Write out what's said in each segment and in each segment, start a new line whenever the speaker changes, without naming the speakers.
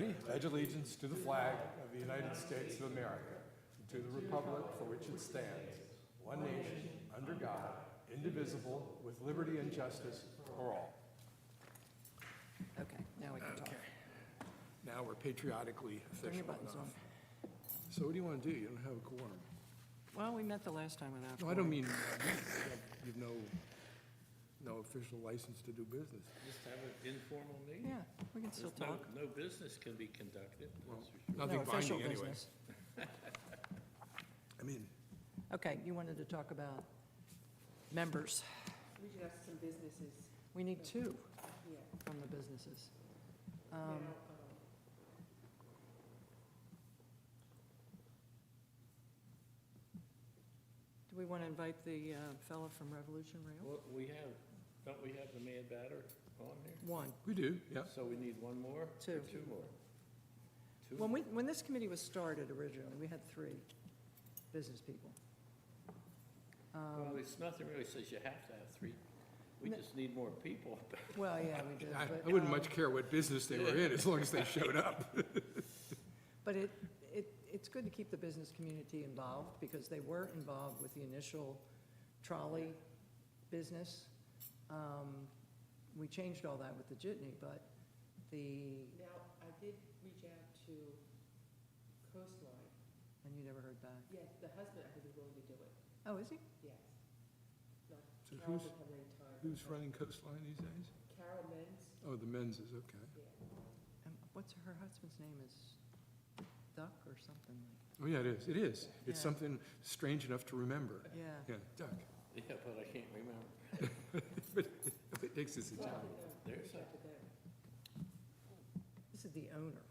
Pledge allegiance to the flag of the United States of America, and to the republic for which it stands, one nation, under God, indivisible, with liberty and justice for all.
Okay, now we can talk.
Now we're patriotically
Turn your
official
buttons
enough.
on.
So what do you want to do? You don't have a quorum.
Well, we met the last time without.
No, I don't
quorum.
mean, you've no official license to do business.
Just have an informal meeting.
Yeah, we can still
There's
talk.
No business can be conducted,
Well,
that's for sure.
nothing
No official
binding anyway.
business.
I mean,
Okay, you wanted to talk about members.
We should have some businesses,
We need two
yeah.
from the businesses.
Now,
Do we want to invite the fellow from Revolution Rail?
Well, don't we have the man batter on here?
One.
we do, yeah.
So we need one more? or
Two.
Two more? Two?
When this committee was started originally, we had three business people.
Well, there's nothing really says you have to have three. We
No.
just need more people.
Well, yeah, we did.
I
but,
wouldn't much care what business they were in, as long as they showed up.
But it's good to keep the business community involved, because they were involved with the initial trolley business. We changed all that with the jitney, but
Now, I did reach out to Coastline.
and you never heard back.
Yes, the husband, I think, is willing to do it,
Oh, is he?
yes. No,
So
Carol
who's-
doesn't have any time.
Who's running Coastline these days?
Carol Menz,
Oh, the men's is, okay.
yeah.
And what's her husband's name is Duck or something like,
Oh, yeah, it is, it is. It's
Yeah.
something strange enough to remember.
yeah.
Yeah, Duck.
Yeah, but I can't remember.
But it takes us a
Well,
job.
There's
reach out to them.
This is the owner,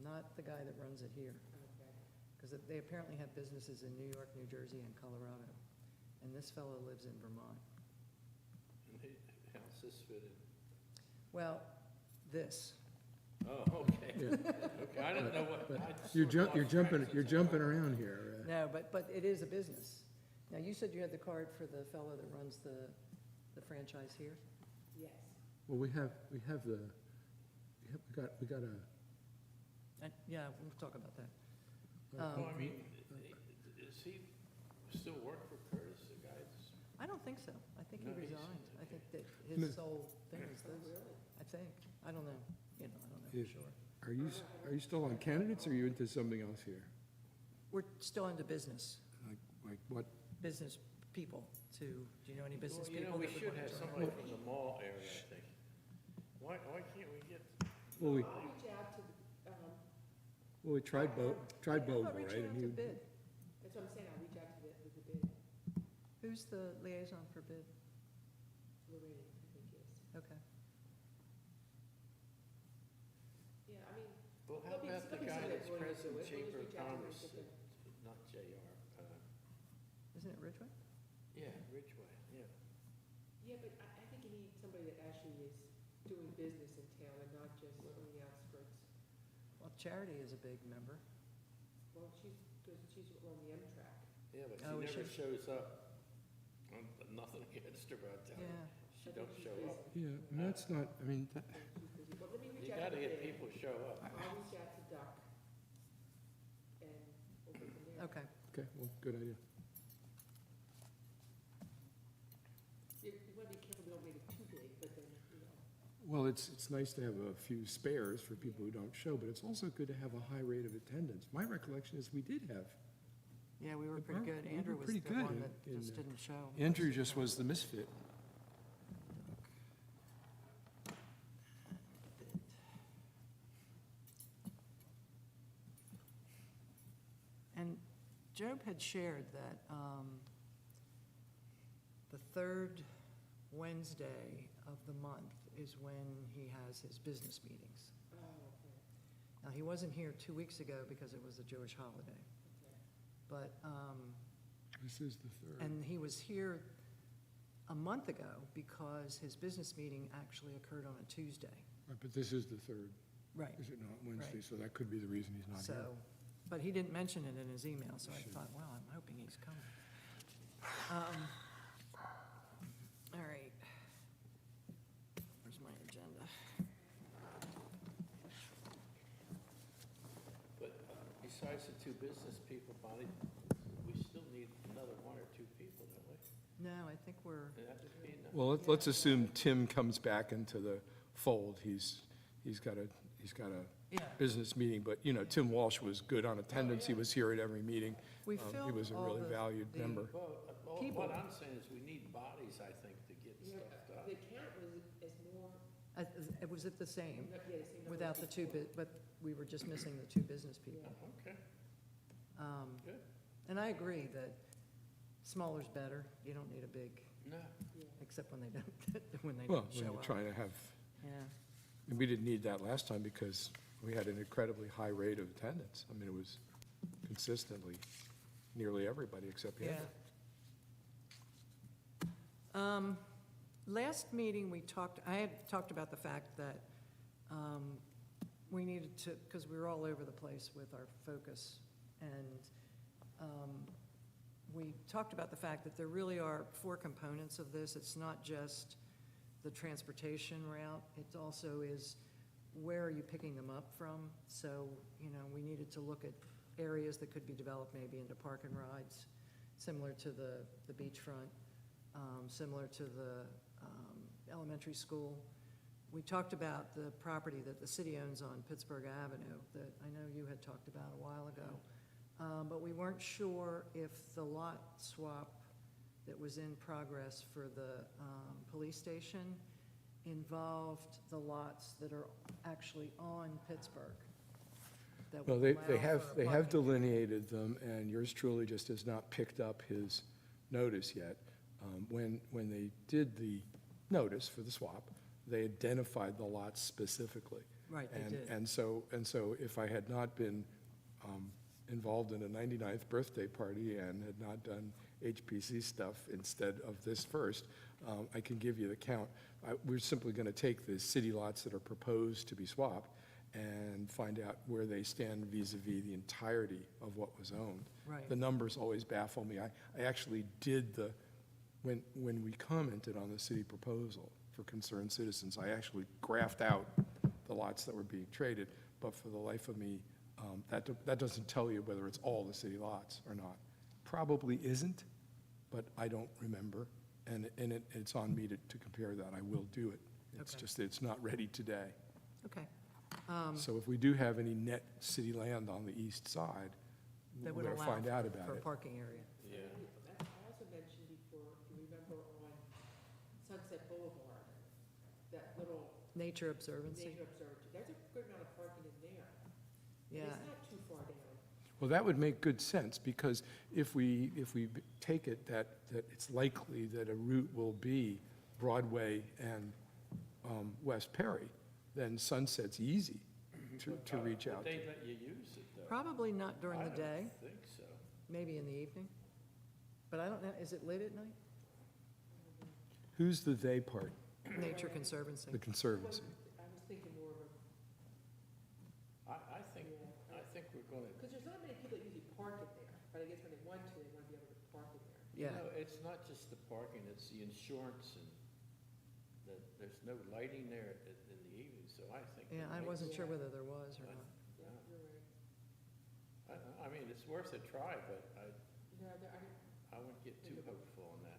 not the guy that runs it here.
Okay.
Because they apparently have businesses in New York, New Jersey, and Colorado. And this fellow lives in Vermont.
And how's this fit in?
Well, this.
Oh, okay.
Yeah.
Okay, I didn't know what.
But
I just
you're
sort of lost track
you're
since I-
jumping around here.
No, but it is a business. Now, you said you had the card for the fellow that runs the franchise here?
Yes.
Well, we got a,
Yeah, we'll talk about that.
Well, I mean, is he still work for Curtis, the guy that's?
I don't think so. I think he
No, he's-
resigned. I think that
No.
his sole thing is
Oh,
this.
really?
I think. I don't know. I don't know for
Is-
sure.
are you still on candidates, or are you into something else here?
We're still into business,
Like what?
business people do you know any business
Well, you
people?
know, we
that would
should
wanna
have
join?
somebody from the mall area, I think. Why can't we get?
Well, we
I'll reach out to,
tried
How
Bogle,
about
right?
reaching
And
out to
you,
bid?
that's what I'm saying, I'll reach out to with the bid,
Who's the liaison for bid?
Lorraine, I think is.
Okay.
Yeah, I mean,
Well, how
There'll be-
about the
there'll be
guy
somebody
that's
willing to do
president
it. We'll
Chamber
just
of
reach out to them
Commerce,
and get
not JR,
Isn't it Ridgeway?
yeah, Ridgeway, yeah.
yeah, but I think you need somebody that actually is doing business in town and not just on the outskirts.
Well, Charity is a big member.
Well, she's on the M-Track.
Yeah, but
Oh,
she
is
never
she?
shows up. Nothing against her, but I'm telling you,
Yeah.
she
I think
don't
she's
show
busy.
up.
yeah, and that's not, I mean,
I think she's busy. Well, let me reach
You
out to
gotta get
Dave.
people to show up.
I'll reach out to Duck. And we'll go from there.
Okay.
okay, well, good idea.
You wanna be careful we don't make it too big, but then, you know.
Well, it's nice to have a few spares for people who don't show, but it's also good to have a high rate of attendance. My recollection is we did have,
Yeah, we were pretty good.
We were
Andrew was
pretty
the
good
one that
in-
just didn't show.
Andrew just was the misfit.
And Job had shared that the third Wednesday of the month is when he has his business meetings.
Oh, okay,
Now, he wasn't here 2 weeks ago because it was a Jewish holiday,
okay.
but,
This is the third.
and he was here a month ago because his business meeting actually occurred on a Tuesday.
Right, but this is the third,
Right.
is it not Wednesday?
Right.
So that could be the reason he's not
So,
here.
but he didn't mention it in his email, so I
Should.
thought, well, I'm hoping he's coming. All right. Where's my agenda?
two business people, Bonnie, we still need another one or two people, don't we?
No, I think we're,
That would be enough.
Well, let's assume Tim comes back into the fold. He's got a
yeah,
business meeting, but, you know, Tim Walsh was good on attendance. He was here at every meeting.
we
He
filled
was a
all
really valued
the
member.
Well,
People.
what I'm saying is we need bodies, I think, to get
Yeah,
stuff done.
the count is more,
It was at the same,
not, yeah, the same number
without
as
the two,
before.
but we were just missing the two business people.
Okay,
Um,
good.
And I agree that smaller's better. You don't need a big,
No,
Yeah.
except when they don't, when they
Well,
don't
we
show
were
up.
trying to have,
Yeah,
and we didn't need that last time because we had an incredibly high rate of attendance. I mean, it was consistently nearly everybody except
yeah.
him.
Last meeting, I had talked about the fact that we needed to, because we were all over the place with our focus, and we talked about the fact that there really are 4 components of this. It's not just the transportation route, it also is where are you picking them up from? So, you know, we needed to look at areas that could be developed maybe into park and rides, similar to the beachfront, similar to the elementary school. We talked about the property that the city owns on Pittsburgh Avenue that I know you had talked about a while ago. But we weren't sure if the lot swap that was in progress for the police station involved the lots that are actually on Pittsburgh. that
Well,
would
they
allow
have,
for a
they have
parking.
delineated them, and yours truly just has not picked up his notice yet. When they did the notice for the swap, they identified the lots specifically.
Right, they did.
And so if I had not been involved in a 99th birthday party and had not done HPC stuff instead of this first, I can give you the count. We're simply going to take the city lots that are proposed to be swapped and find out where they stand vis-à-vis the entirety of what was owned.
Right.
The numbers always baffle me. I actually did when we commented on the city proposal for concerned citizens, I actually graphed out the lots that were being traded, but for the life of me, that doesn't tell you whether it's all the city lots or not. Probably isn't, but I don't remember, and it's on me to compare that. I will do it. It's
Okay.
just that it's not ready today.
Okay.
So if we do have any net city land on the east side,
That
we're
would
going to
allow
find out
for
about
a
it.
parking area.
Yeah.
I also mentioned before, if you remember on Sunset Boulevard, that little
Nature Observancy,
nature observatory, there's a good amount of parking in there.
yeah.
It's not too far down.
Well, that would make good sense, because if we take it that it's likely that a route will be Broadway and West Perry, then Sunset's easy to reach out to.
Would they let you use it, though?
Probably not during the day,
I don't think so.
maybe in the evening. But I don't know, is it lit at night?
Who's the "they" part?
Nature Conservancy.
The Conservancy.
I was thinking more of,
I think we're gonna,
because there's not many people that usually park it there, but I guess when they want to be able to park it there.
you
Yeah,
know, it's not just the parking, it's the insurance and there's no lighting there in the evening, so I think.
yeah, I wasn't sure whether there was or not.
Yeah, you're right.
I mean, it's worth a try, but
No, I
I wouldn't get too hopeful on that.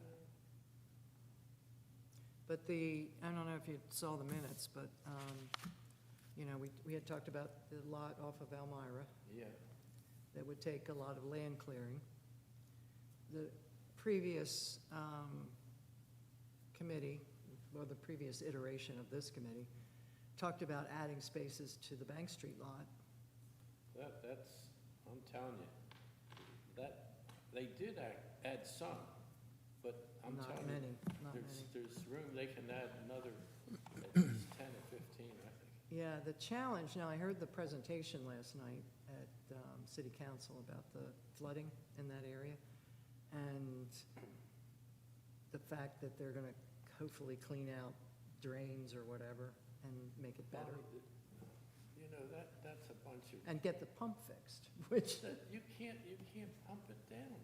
But I don't know if you saw the minutes, but, you know, we had talked about the lot off of Elmira
Yeah,
that would take a lot of land clearing. The previous committee, or the previous iteration of this committee, talked about adding spaces to the Bank Street lot.
that's, I'm telling you, they did add some, but I'm
Not
telling you,
many, not many.
there's room, they can add another at least 10 or 15, I think.
Yeah, the challenge, now I heard the presentation last night at City Council about the flooding in that area, and the fact that they're gonna hopefully clean out drains or whatever and make it better,
Bobby, you know, that's a bunch of,
and get the pump fixed, which,
you can't pump it down.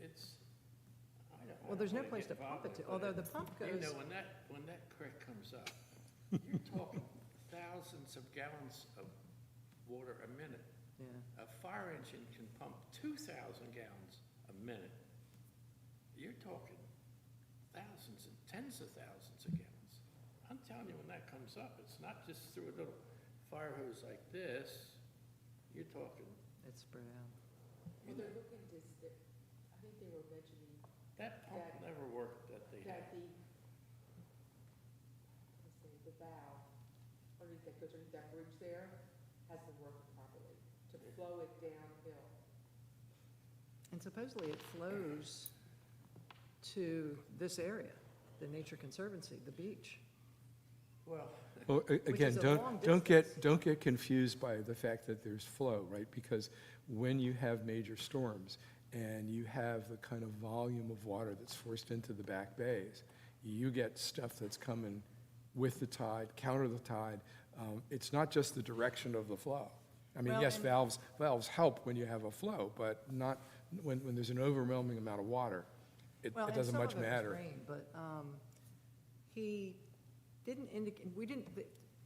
It's, I don't.
well, there's no
wanna
place to
get
pump it
involved
to,
with
although
it.
the pump
You
goes,
know, when that creek comes up, you're talking thousands of gallons of water a minute.
Yeah.
A fire engine can pump 2,000 gallons a minute. You're talking thousands and tens of thousands of gallons. I'm telling you, when that comes up, it's not just through a little fire hose like this. You're talking,
It's spread out.
Well, they're looking to, I think they were mentioning
that pump
That-
never worked that they had.
that let's say, the valve underneath that goes underneath that bridge there hasn't been working properly to flow it downhill.
And supposedly it flows to this area, the Nature Conservancy, the beach.
Well,
Well, again,
is a long
don't get confused by the fact that there's flow, right? Because when you have major storms and you have the kind of volume of water that's forced into the back bays, you get stuff that's coming with the tide, counter the tide. It's not just the direction of the flow. I mean,
Well,
yes,
and-
valves help when you have a flow, but not when there's an overwhelming amount of water. It
Well, and
doesn't
some
much
of it was
matter.
rain, but he didn't indicate,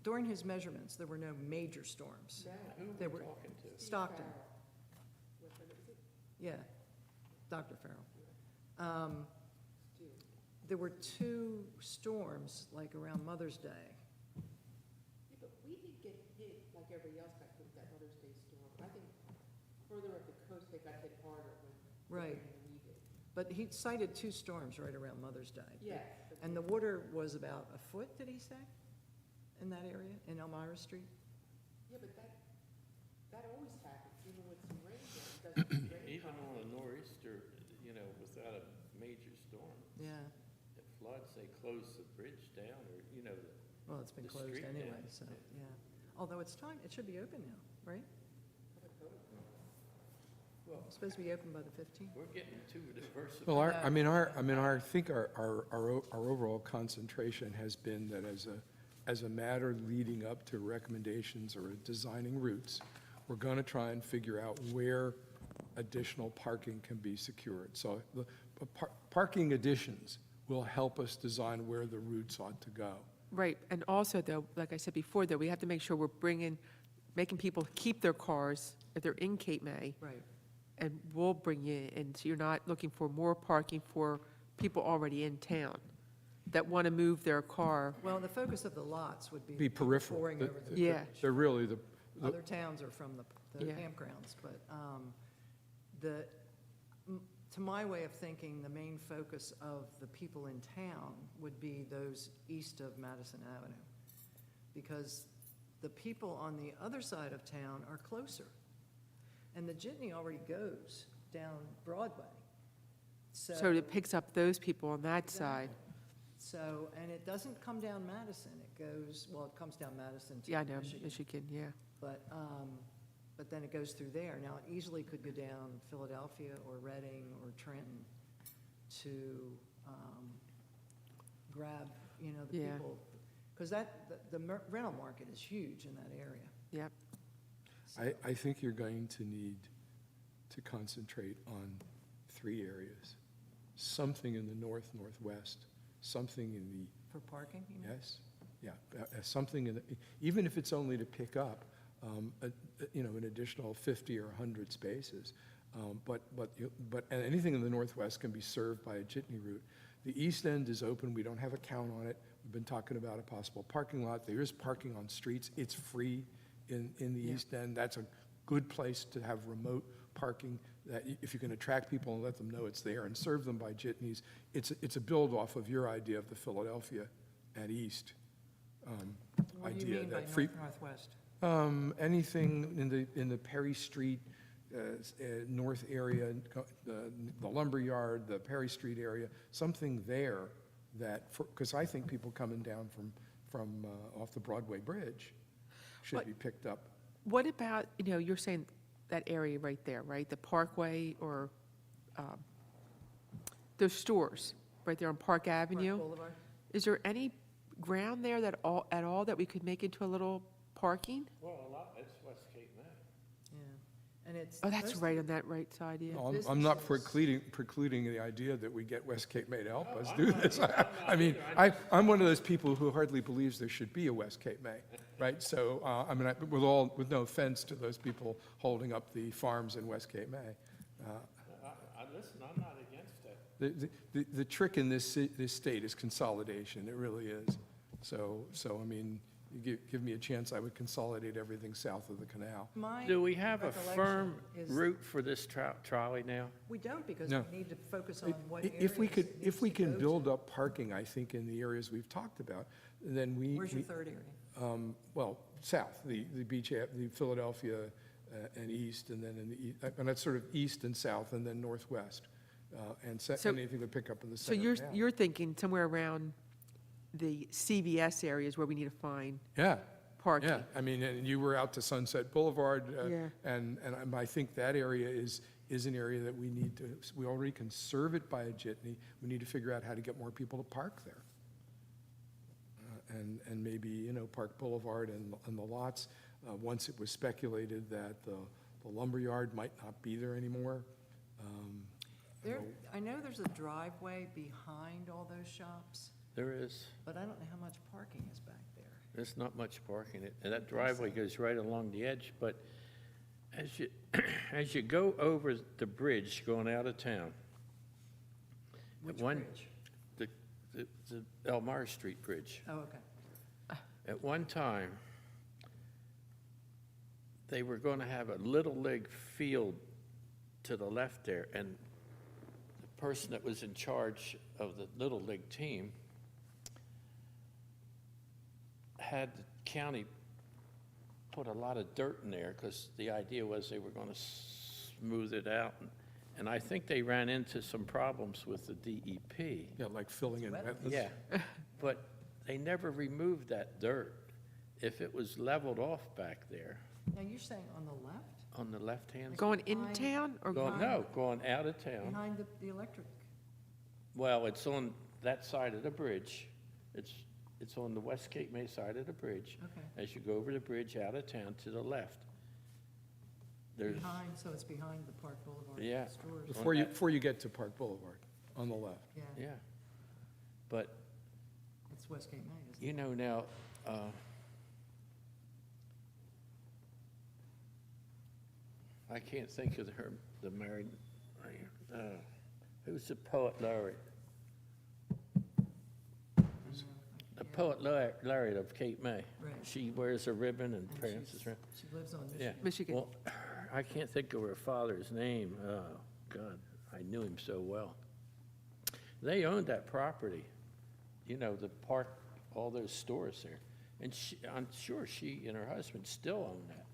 during his measurements, there were no major storms.
No.
who
They
are we
were-
talking to?
Steve
Stockton.
Farrell. Is it
Yeah, Dr. Farrell.
Stu?
There were 2 storms, like around Mother's Day.
Yeah, but we didn't get hit like everybody else got hit with that Mother's Day storm. I think further up the coast, they got hit harder
Right.
than we did.
But he cited 2 storms right around Mother's Day.
Yes.
And the water was about a foot, did he say, in that area, in Elmira Street?
Yeah, but that always happens, even with some rain there, it doesn't rain.
Even on a nor'easter, without a major storm,
Yeah,
it floods, they close the bridge down, or,
well, it's been
The
closed
street,
anyway,
yeah.
so, yeah. Although it's time, it should be open now, right?
well,
It's supposed to be open by the 15th.
we're getting too diversified.
Well, I think our overall concentration has been that as a matter leading up to recommendations or designing routes, we're going to try and figure out where additional parking can be secured. So the parking additions will help us design where the routes ought to go.
Right, and also though, like I said before, though, we have to make sure we're making people keep their cars if they're in Cape May,
Right.
and we'll bring you in, so you're not looking for more parking for people already in town that want to move their car.
Well, the focus of the lots would be.
Be
people
peripheral.
pouring over the
Yeah.
bridge.
They're really the
Other towns are from the
Yeah.
campgrounds, but to my way of thinking, the main focus of the people in town would be those east of Madison Avenue. Because the people on the other side of town are closer. And the jitney already goes down Broadway.
So it picks up those people on that side.
So, and it doesn't come down Madison, it goes, well, it comes down Madison to
Yeah, I know,
Michigan.
Michigan, yeah.
But then it goes through there. Now, it easily could go down Philadelphia or Reading or Trenton to grab, the
Yeah.
people. Because the rental market is huge in that area.
Yep.
So-
I think you're going to need to concentrate on 3 areas. Something in the north, northwest, something in the,
For parking, you mean?
yes, yeah, something in the, even if it's only to pick up, an additional 50 or 100 spaces. But anything in the northwest can be served by a jitney route. The east end is open, we don't have a count on it. We've been talking about a possible parking lot. There is parking on streets, it's free in the
Yeah.
east end. That's a good place to have remote parking, that if you can attract people and let them know it's there and serve them by jitneys. It's a build off of your idea of the Philadelphia and east
What do you
idea
mean by
that free.
northwest?
Anything in the Perry Street, north area, the lumber yard, the Perry Street area, something there that, because I think people coming down from off the Broadway Bridge should
What-
be picked up.
What about, you're saying that area right there, right? The Parkway or those stores right there on Park
Park
Avenue?
Boulevard?
Is there any ground there at all that we could make into a little parking?
Well, a lot, that's West Cape May.
Yeah. And it's.
Oh, that's
most-
right, on that right side, yeah.
No, I'm not
Businesses.
precluding the idea that we get West Cape May to help
Oh,
us
I'm
do
not
this.
either. I'm
I
not
mean,
either.
I'm one of those people who hardly believes there should be a West Cape May, right? So, I mean, with no offense to those people holding up the farms in West Cape May.
Listen, I'm not against that.
The trick in this state is consolidation, it really is. So, I mean, you give me a chance, I would consolidate everything south of the canal.
My
Do we have a
recollection
firm
is-
route for this trolley now?
We don't, because
No.
we need to focus on what
If we
areas
could,
it
if
needs
we
to
can
go
build
to.
up parking, I think, in the areas we've talked about, then
Where's your third area?
well, south, the beach, the Philadelphia and east, and then and that's sort of east and south, and then northwest. And
So-
anything we pick up in the
So
center of town.
you're thinking somewhere around the CVS areas where we need to find
Yeah,
parking?
yeah, I mean, and you were out to Sunset Boulevard,
Yeah.
and I think that area is an area that we need to, we already can serve it by a jitney, we need to figure out how to get more people to park there. And maybe, you know, Park Boulevard and the lots, once it was speculated that the lumberyard might not be there anymore.
There, I know there's a driveway behind all those shops,
There is.
but I don't know how much parking is back there.
There's not much parking, and that driveway goes right along the edge, but as you, as you go over the bridge going out of town,
Which
one-
bridge?
the Elmira Street Bridge,
Oh, okay.
at one time, they were going to have a Little League field to the left there, and the person that was in charge of the Little League team had the county put a lot of dirt in there, because the idea was they were going to smooth it out. And I think they ran into some problems with the DEP.
Yeah, like filling in
Wetlands.
wetlands.
Yeah, but they never removed that dirt. If it was leveled off back there,
Now, you're saying on the left,
on the left-hand,
Going in
Behind-
town or
going, no, going out of town.
behind the electric?
Well, it's on that side of the bridge. It's on the West Cape May side of the bridge.
Okay.
As you go over the bridge out of town to the left. There's,
Behind, so it's behind the Park Boulevard
Yeah.
stores.
Before you get to Park Boulevard, on the left.
Yeah,
yeah. But,
it's West Cape May, isn't it?
you know, now, I can't think of the married, who's the poet laureate? The poet laureate of Cape May.
Right.
She wears a ribbon and
And
prances
she's-
around.
She lives on
Yeah.
Michigan.
Michigan?
Well, I can't think of her father's name. Oh, God, I knew him so well. They owned that property, you know, the park, all those stores there. And I'm sure she and her husband still own that.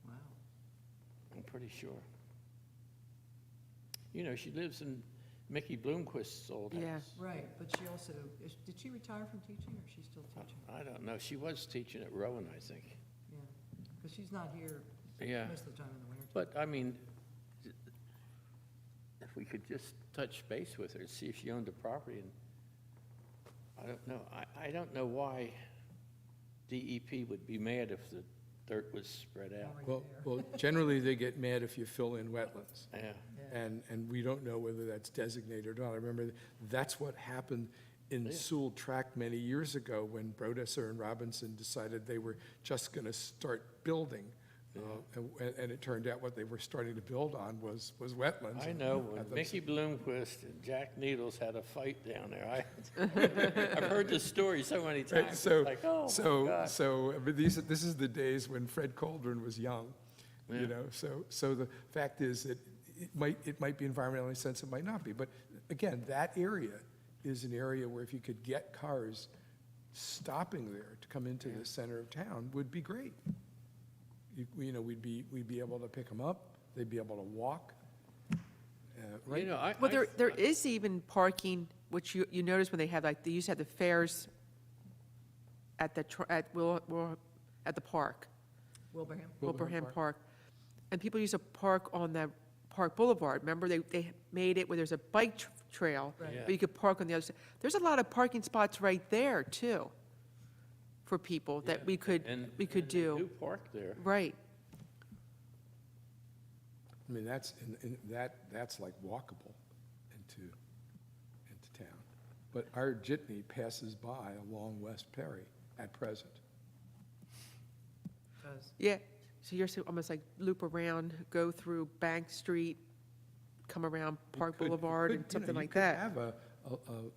Wow.
I'm pretty sure. You know, she lives in Mickey Bloomquist's old house.
Yeah.
Right, but she also, did she retire from teaching, or is she still teaching?
I don't know. She was teaching at Rowan, I think.
Yeah, because she's not here
Yeah.
most of the time in the winter.
But, I mean, if we could just touch base with her, see if she owned the property, and I don't know. I don't know why DEP would be mad if the dirt was spread out.
Well, generally, they get mad if you fill in wetlands.
Yeah,
And we don't know whether that's designated or not. I remember that's what happened in
Yeah.
Sewell Tract many years ago when Brodesser and Robinson decided they were just going to start building. And it turned out what they were starting to build on was wetlands.
I know,
Had
when
them-
Mickey Bloomquist and Jack Needles had a fight down there, I've heard this story so many
Right,
times.
so,
It's like, oh, my God.
but this is the days when Fred Coldren was young,
Yeah.
you know, so the fact is that it might be environmentally sensitive, it might not be, but again, that area is an area where if you could get cars stopping there to come into the center of town would be great. You know, we'd be able to pick them up, they'd be able to walk, right?
You know,
Well, there is even parking, which you notice when they have, like, they used to have the fairs at the, at the park,
Wilbraham?
Wilbraham Park. And people used to park on the Park Boulevard. Remember, they made it where there's a bike trail,
Right.
Yeah.
but you could park on the other side. There's a lot of parking spots right there, too, for people that we could
and
do.
they do park there.
Right.
I mean, that's like walkable into town. But our jitney passes by along West Perry at present.
Does.
Yeah, so you're almost like loop around, go through Bank Street, come around Park
You could-
Boulevard
you
and
could,
something like
You
that.
could have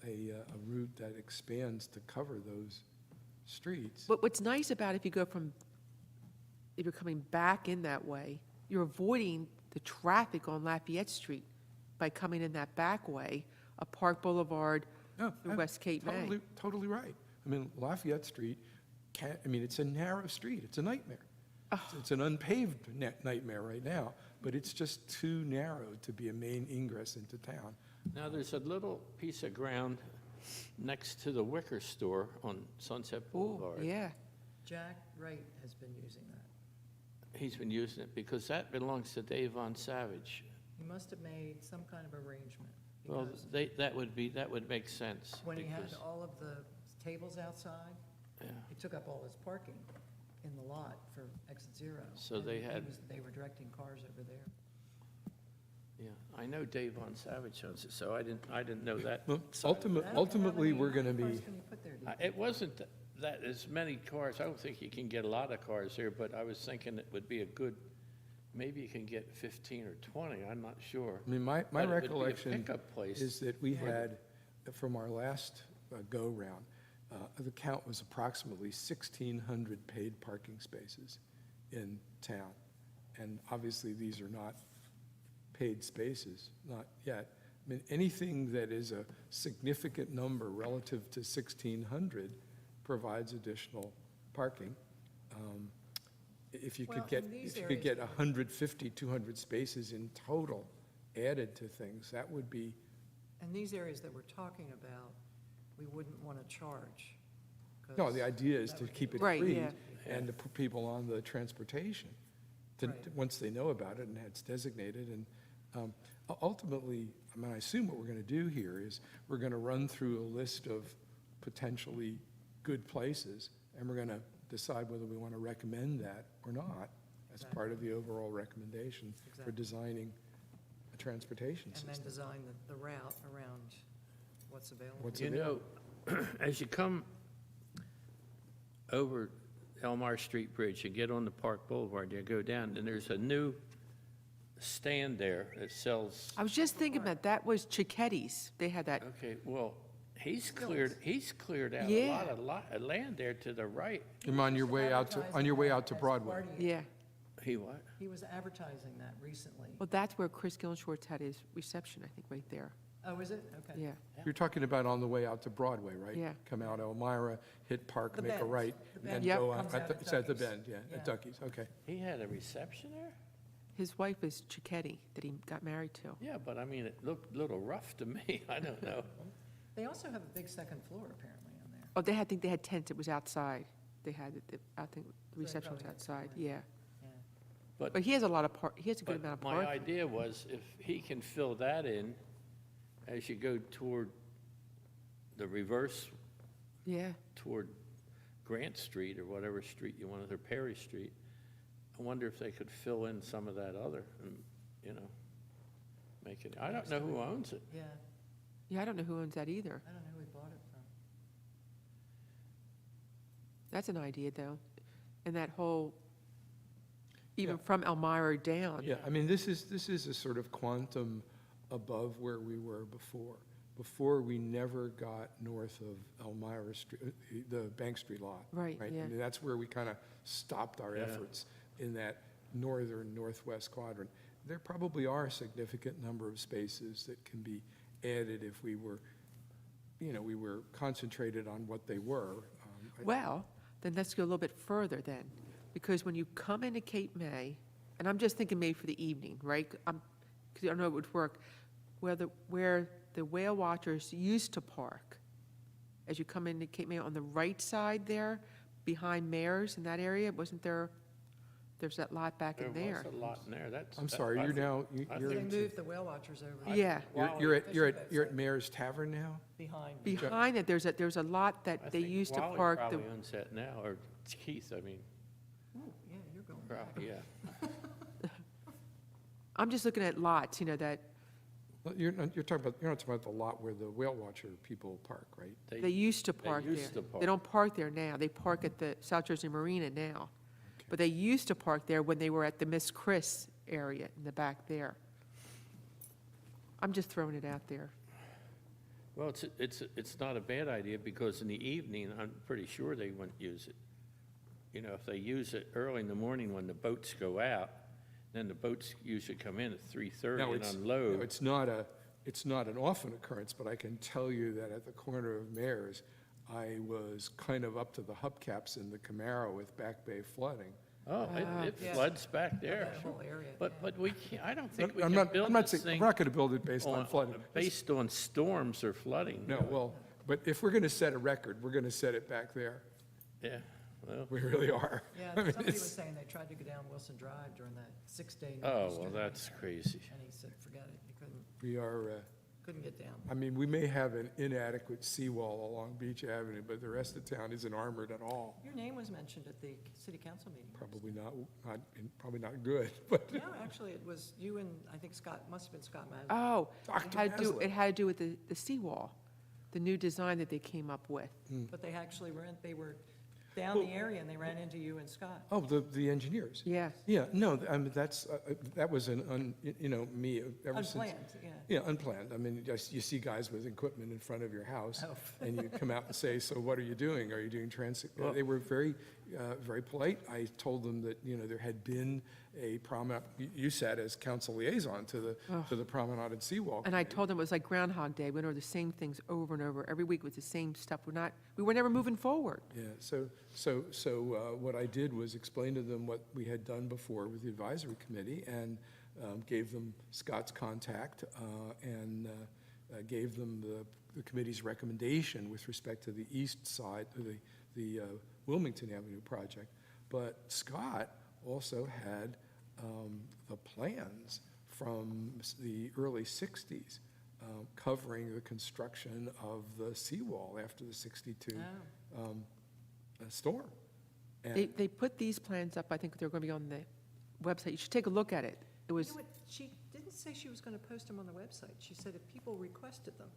a route that expands to cover those streets.
But what's nice about if you're coming back in that way, you're avoiding the traffic on Lafayette Street by coming in that back way of Park Boulevard
No,
through West Cape May.
Totally right. I mean, Lafayette Street, it's a narrow street. It's a nightmare. It's an unpaved nightmare right now, but it's just too narrow to be a main ingress into town.
Now, there's a little piece of ground next to the Wicker Store on Sunset
Oh,
Boulevard.
yeah.
Jack Wright has been using that.
He's been using it because that belongs to Dave Von Savage.
He must have made some kind of arrangement.
Well,
Because
that would make sense.
when he had
because-
all of the tables outside,
Yeah.
he took up all his parking in the lot for exit 0.
So
and
they had-
they were directing cars over there.
Yeah, I know Dave Von Savage owns it, so I didn't know that.
Well,
side of it.
I don't know how
ultimately,
many
we're going to
cars
be,
can you put there, do you
It wasn't that as many cars, I don't think you can get a lot of cars here, but I was thinking it would be a good, maybe you can get 15 or 20, I'm not sure.
I mean, my
But it would be a
recollection
pickup place.
is that we had, from our last go-round, the count was approximately 1,600 paid parking spaces in town. And obviously, these are not paid spaces, not yet. I mean, anything that is a significant number relative to 1,600 provides additional parking. If you
Well,
could get,
in these
if you could get
areas-
150, 200 spaces in total added to things, that would be,
And these areas that we're talking about, we wouldn't want to charge.
no,
'cause
the idea is
that
to
would
keep
be-
it
Right,
free
yeah.
and to put people on the transportation,
Right.
once they know about it and it's designated. And ultimately, I mean, I assume what we're going to do here is we're going to run through a list of potentially good places, and we're going to decide whether we want to recommend that or not as part of the overall recommendation for
Exactly.
designing a transportation
And then
system.
design the route around what's available.
What's
You know, as you come over Elmire Street Bridge, you get on the Park Boulevard, you go down, and there's a new stand there that sells,
I was just thinking about, that was Chicketti's. They had that,
okay, well, he's cleared out a
Yeah.
lot of land there to the right.
You're on your way out to Broadway.
yeah.
He what?
He was advertising that recently.
Well, that's where Chris Gilshort's had his reception, I think, right there.
Oh, is it? Okay.
Yeah.
You're talking about on the way out to Broadway, right?
Yeah.
Come out Elmira, hit Park,
The
make a
bend.
right,
The
and
bend
Yep.
go on.
comes out at
It's at the
Ducky's.
bend, yeah,
Yeah.
at Ducky's, okay.
He had a reception there?
His wife is Cicchetti, that he got married to.
Yeah, but I mean, it looked a little rough to me, I don't know.
They also have a big second floor apparently on there.
Oh, I think they had tents, it was outside. They had, I think the
they
reception was
probably had
outside,
somewhere.
yeah.
Yeah.
But he has a lot of he has a good amount
But
of
my
parking.
idea was if he can fill that in as you go toward the reverse,
Yeah,
toward Grant Street or whatever street you wanted, or Perry Street, I wonder if they could fill in some of that other, and, you know, make it, I don't know who owns it.
Yeah,
yeah, I don't know who owns that either.
I don't know who he bought it from.
That's an idea, though. And that whole, even
Yeah.
from Elmira down.
Yeah, I mean, this is a sort of quantum above where we were before. Before, we never got north of Elmira Street, the Bank Street lot.
Right, yeah.
I mean, that's where we kind of stopped our
Yeah.
efforts in that northern, northwest quadrant. There probably are a significant number of spaces that can be added if we were, we were concentrated on what they were.
Well, then let's go a little bit further then, because when you come into Cape May, and I'm just thinking maybe for the evening, right? Because I don't know it would work, where the whale watchers used to park, as you come into Cape May on the right side there, behind Mayor's in that area, wasn't there's that lot back in there?
There was a lot in there, that's.
I'm sorry, you're now,
I
you're,
They
think-
moved the whale watchers over
Yeah,
you're at Mayor's Tavern now?
behind.
behind it, there's a lot that they used to park.
Wally
the
probably owns that now, or Keith, I mean,
Ooh, yeah, you're going back.
probably, yeah.
I'm just looking at lots, you know, that
You're not talking about the lot where the whale watcher people park, right?
they used to park there.
used to park.
They don't park there now. They park at the South Jersey Marina now. But they used to park there when they were at the Miss Chris area in the back there. I'm just throwing it out there.
Well, it's not a bad idea, because in the evening, I'm pretty sure they wouldn't use it. You know, if they use it early in the morning when the boats go out, then the boats usually come in at 3:30
No,
and
no,
unload.
it's not an often occurrence, but I can tell you that at the corner of Mayor's, I was kind of up to the hubcaps in the Camaro with Back Bay flooding.
Oh, it
Yeah.
floods back there.
That whole area.
But we can't, I don't think we
I'm
can
not,
build
I'm not
this
saying,
thing
we're not gonna build it based on flooding.
based on storms or flooding.
No, well, but if we're gonna set a record, we're gonna set it back there.
Yeah, well,
We really are.
Yeah,
I mean,
somebody was
it's-
saying they tried to go down Wilson Drive during that 6-day.
oh, well,
snowstorm,
that's crazy.
And he said, forget it, you
We are,
couldn't get down.
I mean, we may have an inadequate seawall along Beach Avenue, but the rest of town isn't armored at all.
Your name was mentioned at the city council meeting.
Probably not good, but
No, actually, it was you and, I think Scott, must have been Scott Madden.
Oh,
Dr.
it had to do with the seawall, the new design that they came up with.
But they actually they were down the area and they ran into you and Scott.
oh, the engineers.
Yeah.
Yeah, no, I mean, that was me ever since.
Unplanned, yeah.
Yeah, unplanned. I mean, you see guys with equipment in front of your house,
Oh.
and you come out and say, so what are you doing? Are you doing transit?
Well-
They were very polite. I told them that, there had been a promenade, you sat as council liaison to the promenade and seawall.
And I told them it was like Groundhog Day. We went over the same things over and over. Every week was the same stuff. We were never moving forward.
Yeah, so what I did was explain to them what we had done before with the advisory committee, and gave them Scott's contact, and gave them the committee's recommendation with respect to the east side, the Wilmington Avenue project. But Scott also had the plans from the early 60s covering the construction of the seawall after the 62
Oh.
storm. And
They put these plans up. I think they're going to be on the website. You should take a look at it. It
You
was,
know what, she didn't say she was going to post them on the website. She said if people requested them.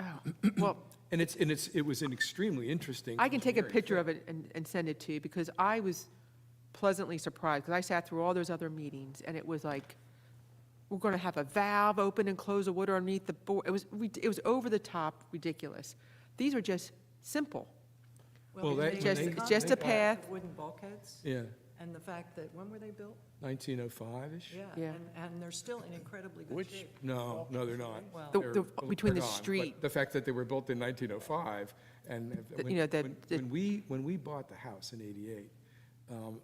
oh, well,
it was an extremely interesting.
I can take a
engineering
picture
fit.
of it and send it to you, because I was pleasantly surprised, because I sat through all those other meetings, and it was like, we're going to have a valve open and close the water underneath the board. It was over the top ridiculous. These are just simple.
Well,
they
that-
Just-
made
it's
the
just a
comment about
path.
the Wooden bulkheads,
Yeah,
and the fact that, when were they built?
1905-ish?
Yeah.
And they're still in incredibly good
Which-
shape.
No, they're not.
Well-
Between the
They're gone.
street.
But the fact that they were built in 1905, and when we bought the house in 88,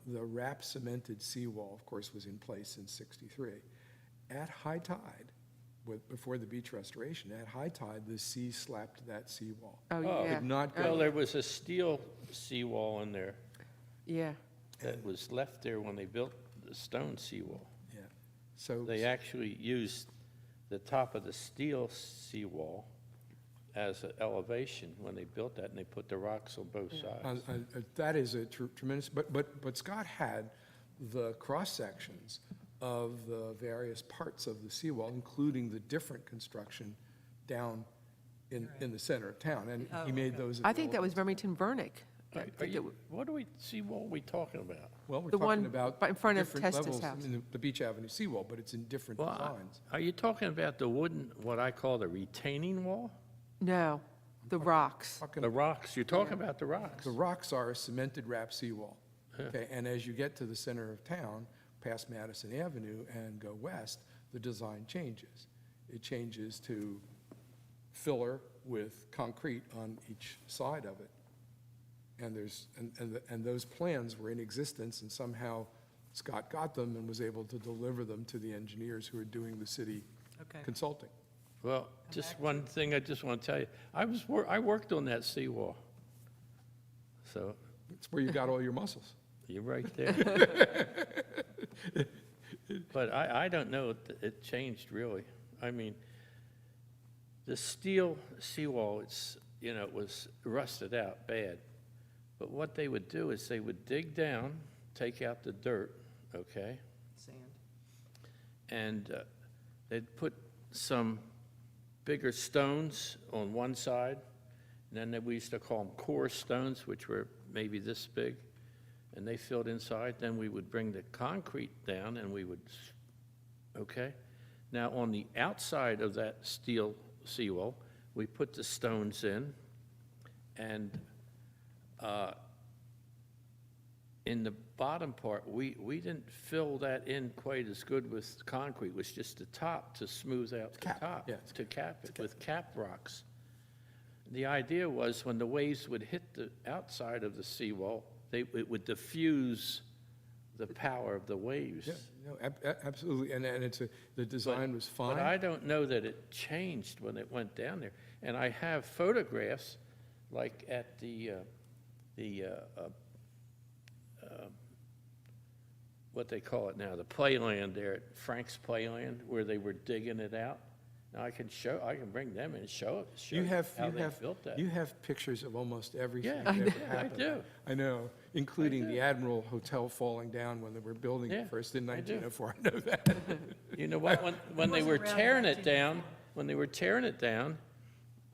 the wrap cemented seawall, of course, was in place in 63. At high tide, before the beach restoration, at high tide, the sea slapped that seawall.
Oh,
Oh.
yeah.
Did not
Well,
go,
there was a steel seawall in there
Yeah.
that was left there when they built the stone seawall.
yeah. So,
They actually used the top of the steel seawall as an elevation when they built that, and they put the rocks on both sides.
that is a tremendous, but Scott had the cross-sections of the various parts of the seawall, including the different construction down in the center of town, and
Oh,
he made
okay.
those.
I think that was
available.
Remington Vernick.
What seawall are we talking about?
Well, we're
the one
talking about
in front of
different
Testa's
levels
house.
in the Beach Avenue seawall, but it's in different
Well,
designs.
are you talking about the wooden, what I call the retaining wall?
No, the rocks.
The rocks, you're talking about the rocks?
The rocks are a cemented wrap seawall, okay? And as you get to the center of town, past Madison Avenue and go west, the design changes. It changes to filler with concrete on each side of it. And those plans were in existence, and somehow Scott got them and was able to deliver them to the engineers who are doing the city
Okay.
consulting.
Well, just one thing I just want to tell you. I worked on that seawall. So
It's where you got all your muscles.
you're right there. But I don't know if it changed really. I mean, the steel seawall, it was rusted out bad. But what they would do is they would dig down, take out the dirt, okay?
Sand.
and they'd put some bigger stones on one side, and then we used to call them core stones, which were maybe this big, and they filled inside. Then we would bring the concrete down, and we would, okay? Now, on the outside of that steel seawall, we put the stones in, and in the bottom part, we didn't fill that in quite as good with concrete. It was just the top to smooth out the
Cap,
top,
yeah.
to cap it with cap rocks. The idea was when the waves would hit the outside of the seawall, it would diffuse the power of the waves.
Yeah, no, absolutely, and the design was fine.
But I don't know that it changed when it went down there. And I have photographs, like at what they call it now, the playland there at Frank's Playland, where they were digging it out. Now I can bring them in and show how they built that.
You have pictures of almost everything
Yeah,
that ever
I
happened.
do.
I know, including
I do.
the Admiral Hotel falling down when they were building
Yeah,
it first in
I do.
1904. I know that.
You know what, when they were
wasn't around
tearing
in
it down,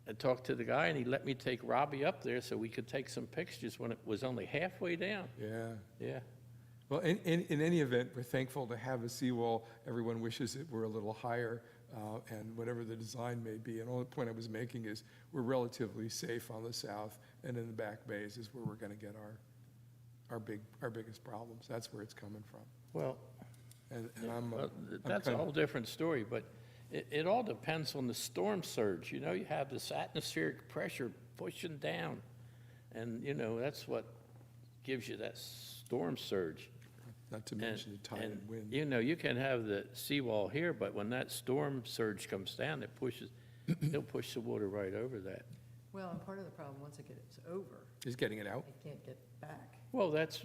I talked to the guy, and he let me take Robbie up there so we could take some pictures when it was only halfway down.
Yeah.
Yeah,
Well, in any event, we're thankful to have a seawall. Everyone wishes it were a little higher, and whatever the design may be. And the only point I was making is we're relatively safe on the south, and in the back bays is where we're going to get our biggest problems. That's where it's coming from.
well,
And I'm
that's a
kind of-
whole different story, but it all depends on the storm surge. You know, you have this atmospheric pressure pushing down, and, you know, that's what gives you that storm surge.
not to mention the tide and wind.
You know, you can have the seawall here, but when that storm surge comes down, it'll push the water right over that.
Well, and part of the problem, once it gets over,
Is getting it out.
it can't get back,
Well, that's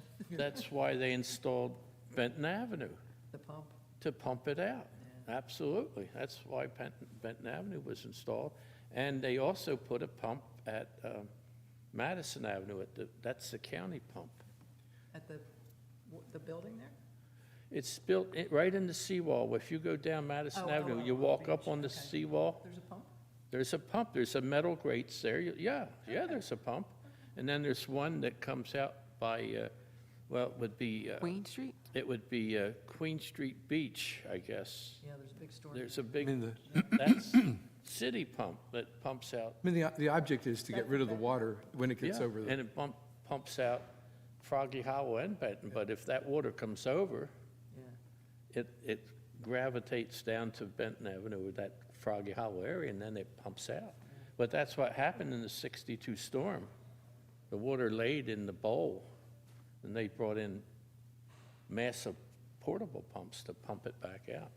why they installed Benton Avenue,
the pump.
to pump it out.
Yeah.
Absolutely. That's why Benton Avenue was installed. And they also put a pump at Madison Avenue, that's the county pump.
At the building there?
It's built right in the seawall. If you go down Madison Avenue, you
on
walk
the
up
beach,
on the
okay.
seawall,
There's a pump?
there's a pump, there's a metal grates there. Yeah, there's a pump. And then there's one that comes out by, well, it would be,
Queen Street?
Queen Street Beach, I guess.
Yeah, there's a big storm.
There's a
I
big,
mean,
that's city pump that pumps out.
the object is to get rid of the water when it gets
Yeah,
over
and
the,
it pumps out Froggy Hollow and Benton, but if that water comes over,
Yeah.
it gravitates down to Benton Avenue, that Froggy Hollow area, and then it pumps out. But that's what happened in the 62 storm. The water laid in the bowl, and they brought in massive portable pumps to pump it back out.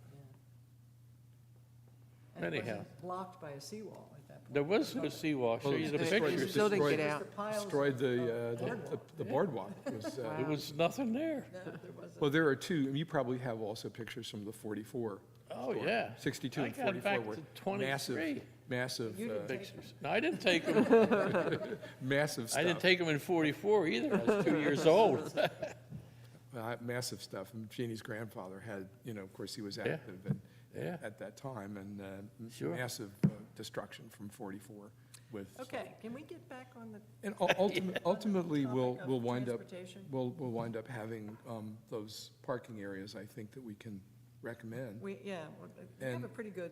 And it
Anyhow.
wasn't blocked by a seawall at that point.
There was no seawall. I'll show you the
Well,
pictures.
Still didn't get
destroyed-
out.
The piles
destroyed
of
the boardwalk. It was,
There was nothing there.
No, there wasn't.
well, there are two, and you probably have also pictures from the 44.
Oh,
storm.
yeah.
62 and
I got
44
back
were
to 23.
massive,
You didn't take
Pictures. No, I didn't take them.
massive stuff.
I didn't take them in 44 either. I was 2 years old.
Massive stuff. And Jeannie's grandfather had, of course, he was
Yeah.
active and
Yeah.
at that time, and
Sure.
massive destruction from 44 with.
Okay, can we get back on the
And ultimately, we'll
topic of
wind up,
transportation?
we'll wind up having those parking areas, I think, that we can recommend.
We have a
And-
pretty good,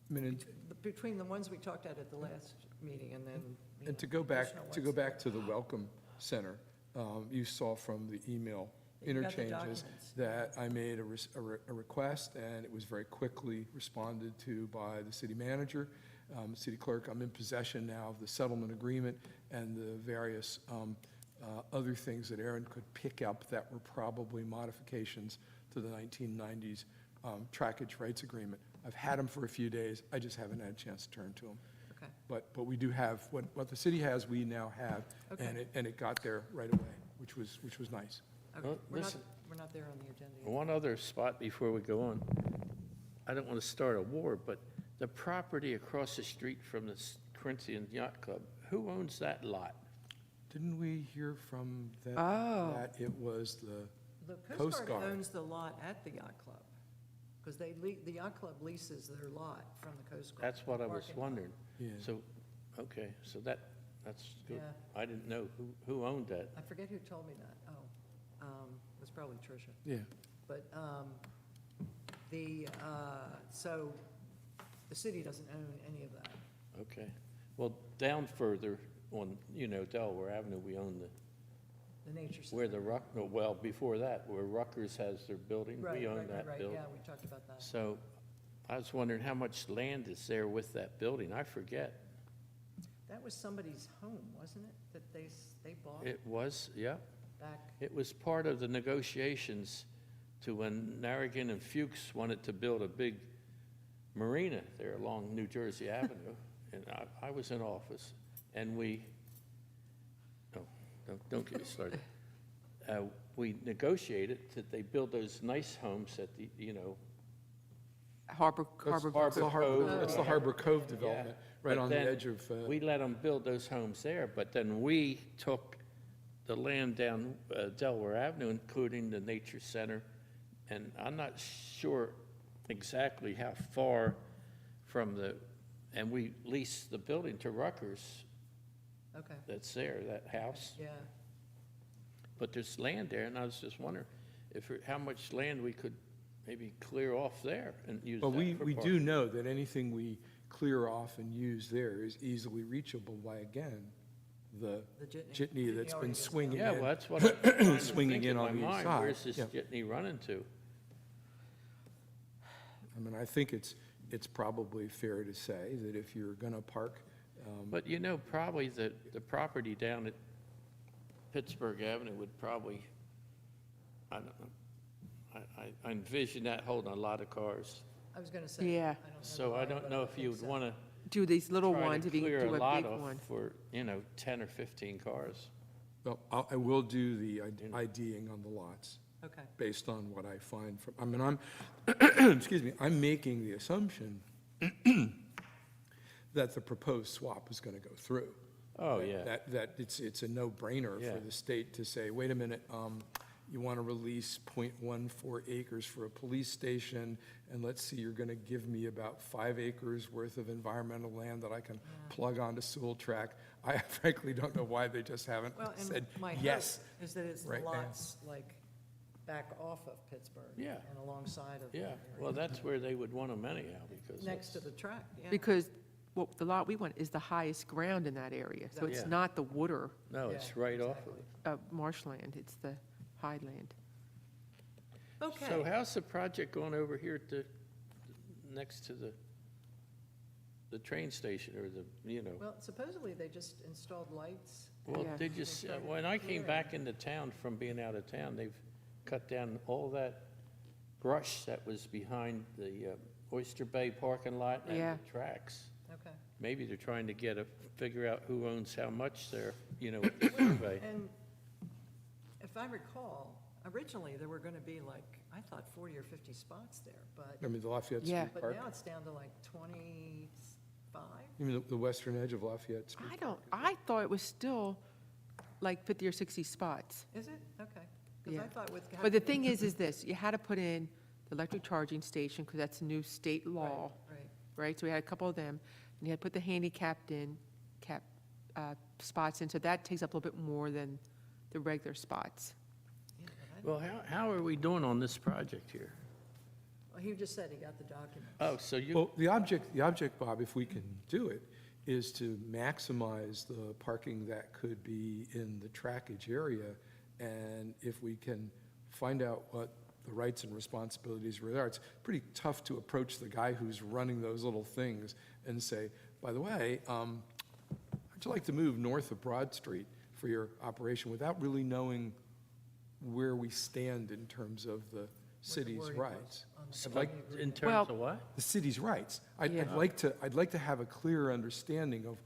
I mean,
between the ones we talked at the last meeting and then.
and to go back,
additional ones.
to the Welcome Center, you saw from the email
You got the
interchanges
documents.
that I made a request, and it was very quickly responded to by the city manager, city clerk. I'm in possession now of the settlement agreement and the various other things that Aaron could pick up that were probably modifications to the 1990s trackage rights agreement. I've had them for a few days, I just haven't had a chance to turn to them.
Okay,
But we do have, what the city has, we now have, and
Okay.
it got there right away, which was nice.
okay.
Well,
We're not,
listen.
we're not there on the agenda yet.
One other spot before we go on. I don't want to start a war, but the property across the street from the Corinthian Yacht Club, who owns that lot?
Didn't we hear from them
Oh.
that it was the
The
Coast
Coast
Guard.
Guard owns the lot at the yacht club. because the yacht club leases their lot from the Coast Guard.
That's what I was
parking lot.
wondering.
Yeah.
So, okay, so that's good.
Yeah.
I didn't know who owned that.
I forget who told me that. Oh, it was probably Tricia.
Yeah.
But so the city doesn't own any of that.
Okay. Well, down further on, Delaware Avenue, we own
The nature center.
where well, before that, where Rutgers has their building,
Right,
we own
right,
that
right,
building.
yeah, we talked about that.
So I was wondering how much land is there with that building? I forget.
That was somebody's home, wasn't it, that they bought
It was, yeah.
back?
It was part of the negotiations to when Narragansett and Fuchs wanted to build a big marina there along New Jersey Avenue. And I was in office, and don't get me started. We negotiated that they build those nice homes at the,
Harbor
It's the
Cove.
Harbor, it's the Harbor Cove development, right
But
on the
then
edge of,
we let them build those homes there, but then we took the land down Delaware Avenue, including the Nature Center, and I'm not sure exactly how far from and we leased the building to Rutgers
Okay,
that's there, that house.
yeah.
But there's land there, and I was just wondering how much land we could maybe clear off there and use that
but we
for
do
parking.
know that anything we clear off and use there is easily reachable by, again, the jitney that's
already
been
gets
swinging
Yeah,
in.
well, that's what I'm trying to
Swinging
think
in
in my
on each
mind.
side,
Where's this
yeah.
jitney running to?
I mean, I think it's probably fair to say that if you're going to park,
But probably the property down at Pittsburgh Avenue would probably, I don't know, I envision that holding a lot of cars.
I was gonna say.
Yeah.
I don't know
So
why,
I don't
but
know if
think
you would
so.
want to
Do these little
try
ones
to
if you
clear
do
a
a
lot
big
off
one.
for, 10 or 15 cars.
well, I will do the IDing on the lots
Okay,
based on what I find from, I mean, I'm, excuse me, I'm making the assumption that the proposed swap is going to go through.
Oh, yeah.
That it's a no-brainer
Yeah.
for the state to say, wait a minute, you want to release .14 acres for a police station, and let's see, you're going to give me about 5 acres worth of environmental land that I can plug onto Sewell Track. I frankly don't know why they just haven't
well,
said
and my hope
yes.
is that it's the
right now.
lots, like, back off of Pittsburgh.
Yeah.
And alongside of.
Yeah,
that area.
well, that's where they would want them anyhow, because
Next to
that's-
the track, yeah.
Because, well, the lot we want is the highest ground in that area. So it's
Yeah.
not the water,
No,
Yeah,
it's right off of
exactly.
it.
marshland, it's the highland.
So
Okay,
how's the project going over here next to the train station, or
well, supposedly they just installed lights.
Well,
Yeah.
they just,
They started
when I came
clearing.
back into town from being out of town, they've cut down all that brush that was behind the Oyster Bay parking lot and
Yeah.
the tracks.
Okay.
Maybe they're trying to figure out who owns how much there, with the survey.
And if I recall, originally there were gonna be like, I thought 40 or 50 spots there, but,
I mean, the Lafayette
Yeah.
Street
but
Park,
now it's down to like 25?
you mean the western edge of Lafayette Street?
I thought it was still like 50 or 60 spots.
Is it? Okay. Because I
Yeah.
thought with.
But the thing is this, you had to put in the electric charging station, because that's a new state law,
Right,
right? So we had a couple of them, and you had to put the handicapped spots in, so that takes up a little bit more than the regular spots.
yeah, but
Well, how are we doing on this project here?
well, he just said he got the documents.
Oh, so
Well, the object, Bob, if we can do it, is to maximize the parking that could be in the trackage area. And if we can find out what the rights and responsibilities were there, it's pretty tough to approach the guy who's running those little things and say, by the way, would you like to move north of Broad Street for your operation, without really knowing where we stand in terms of the city's
wording was
rights.
on the
I'd like,
zoning
in
agreement.
terms
Well-
of what?
the city's rights. I'd
Yeah.
like to have a clearer understanding of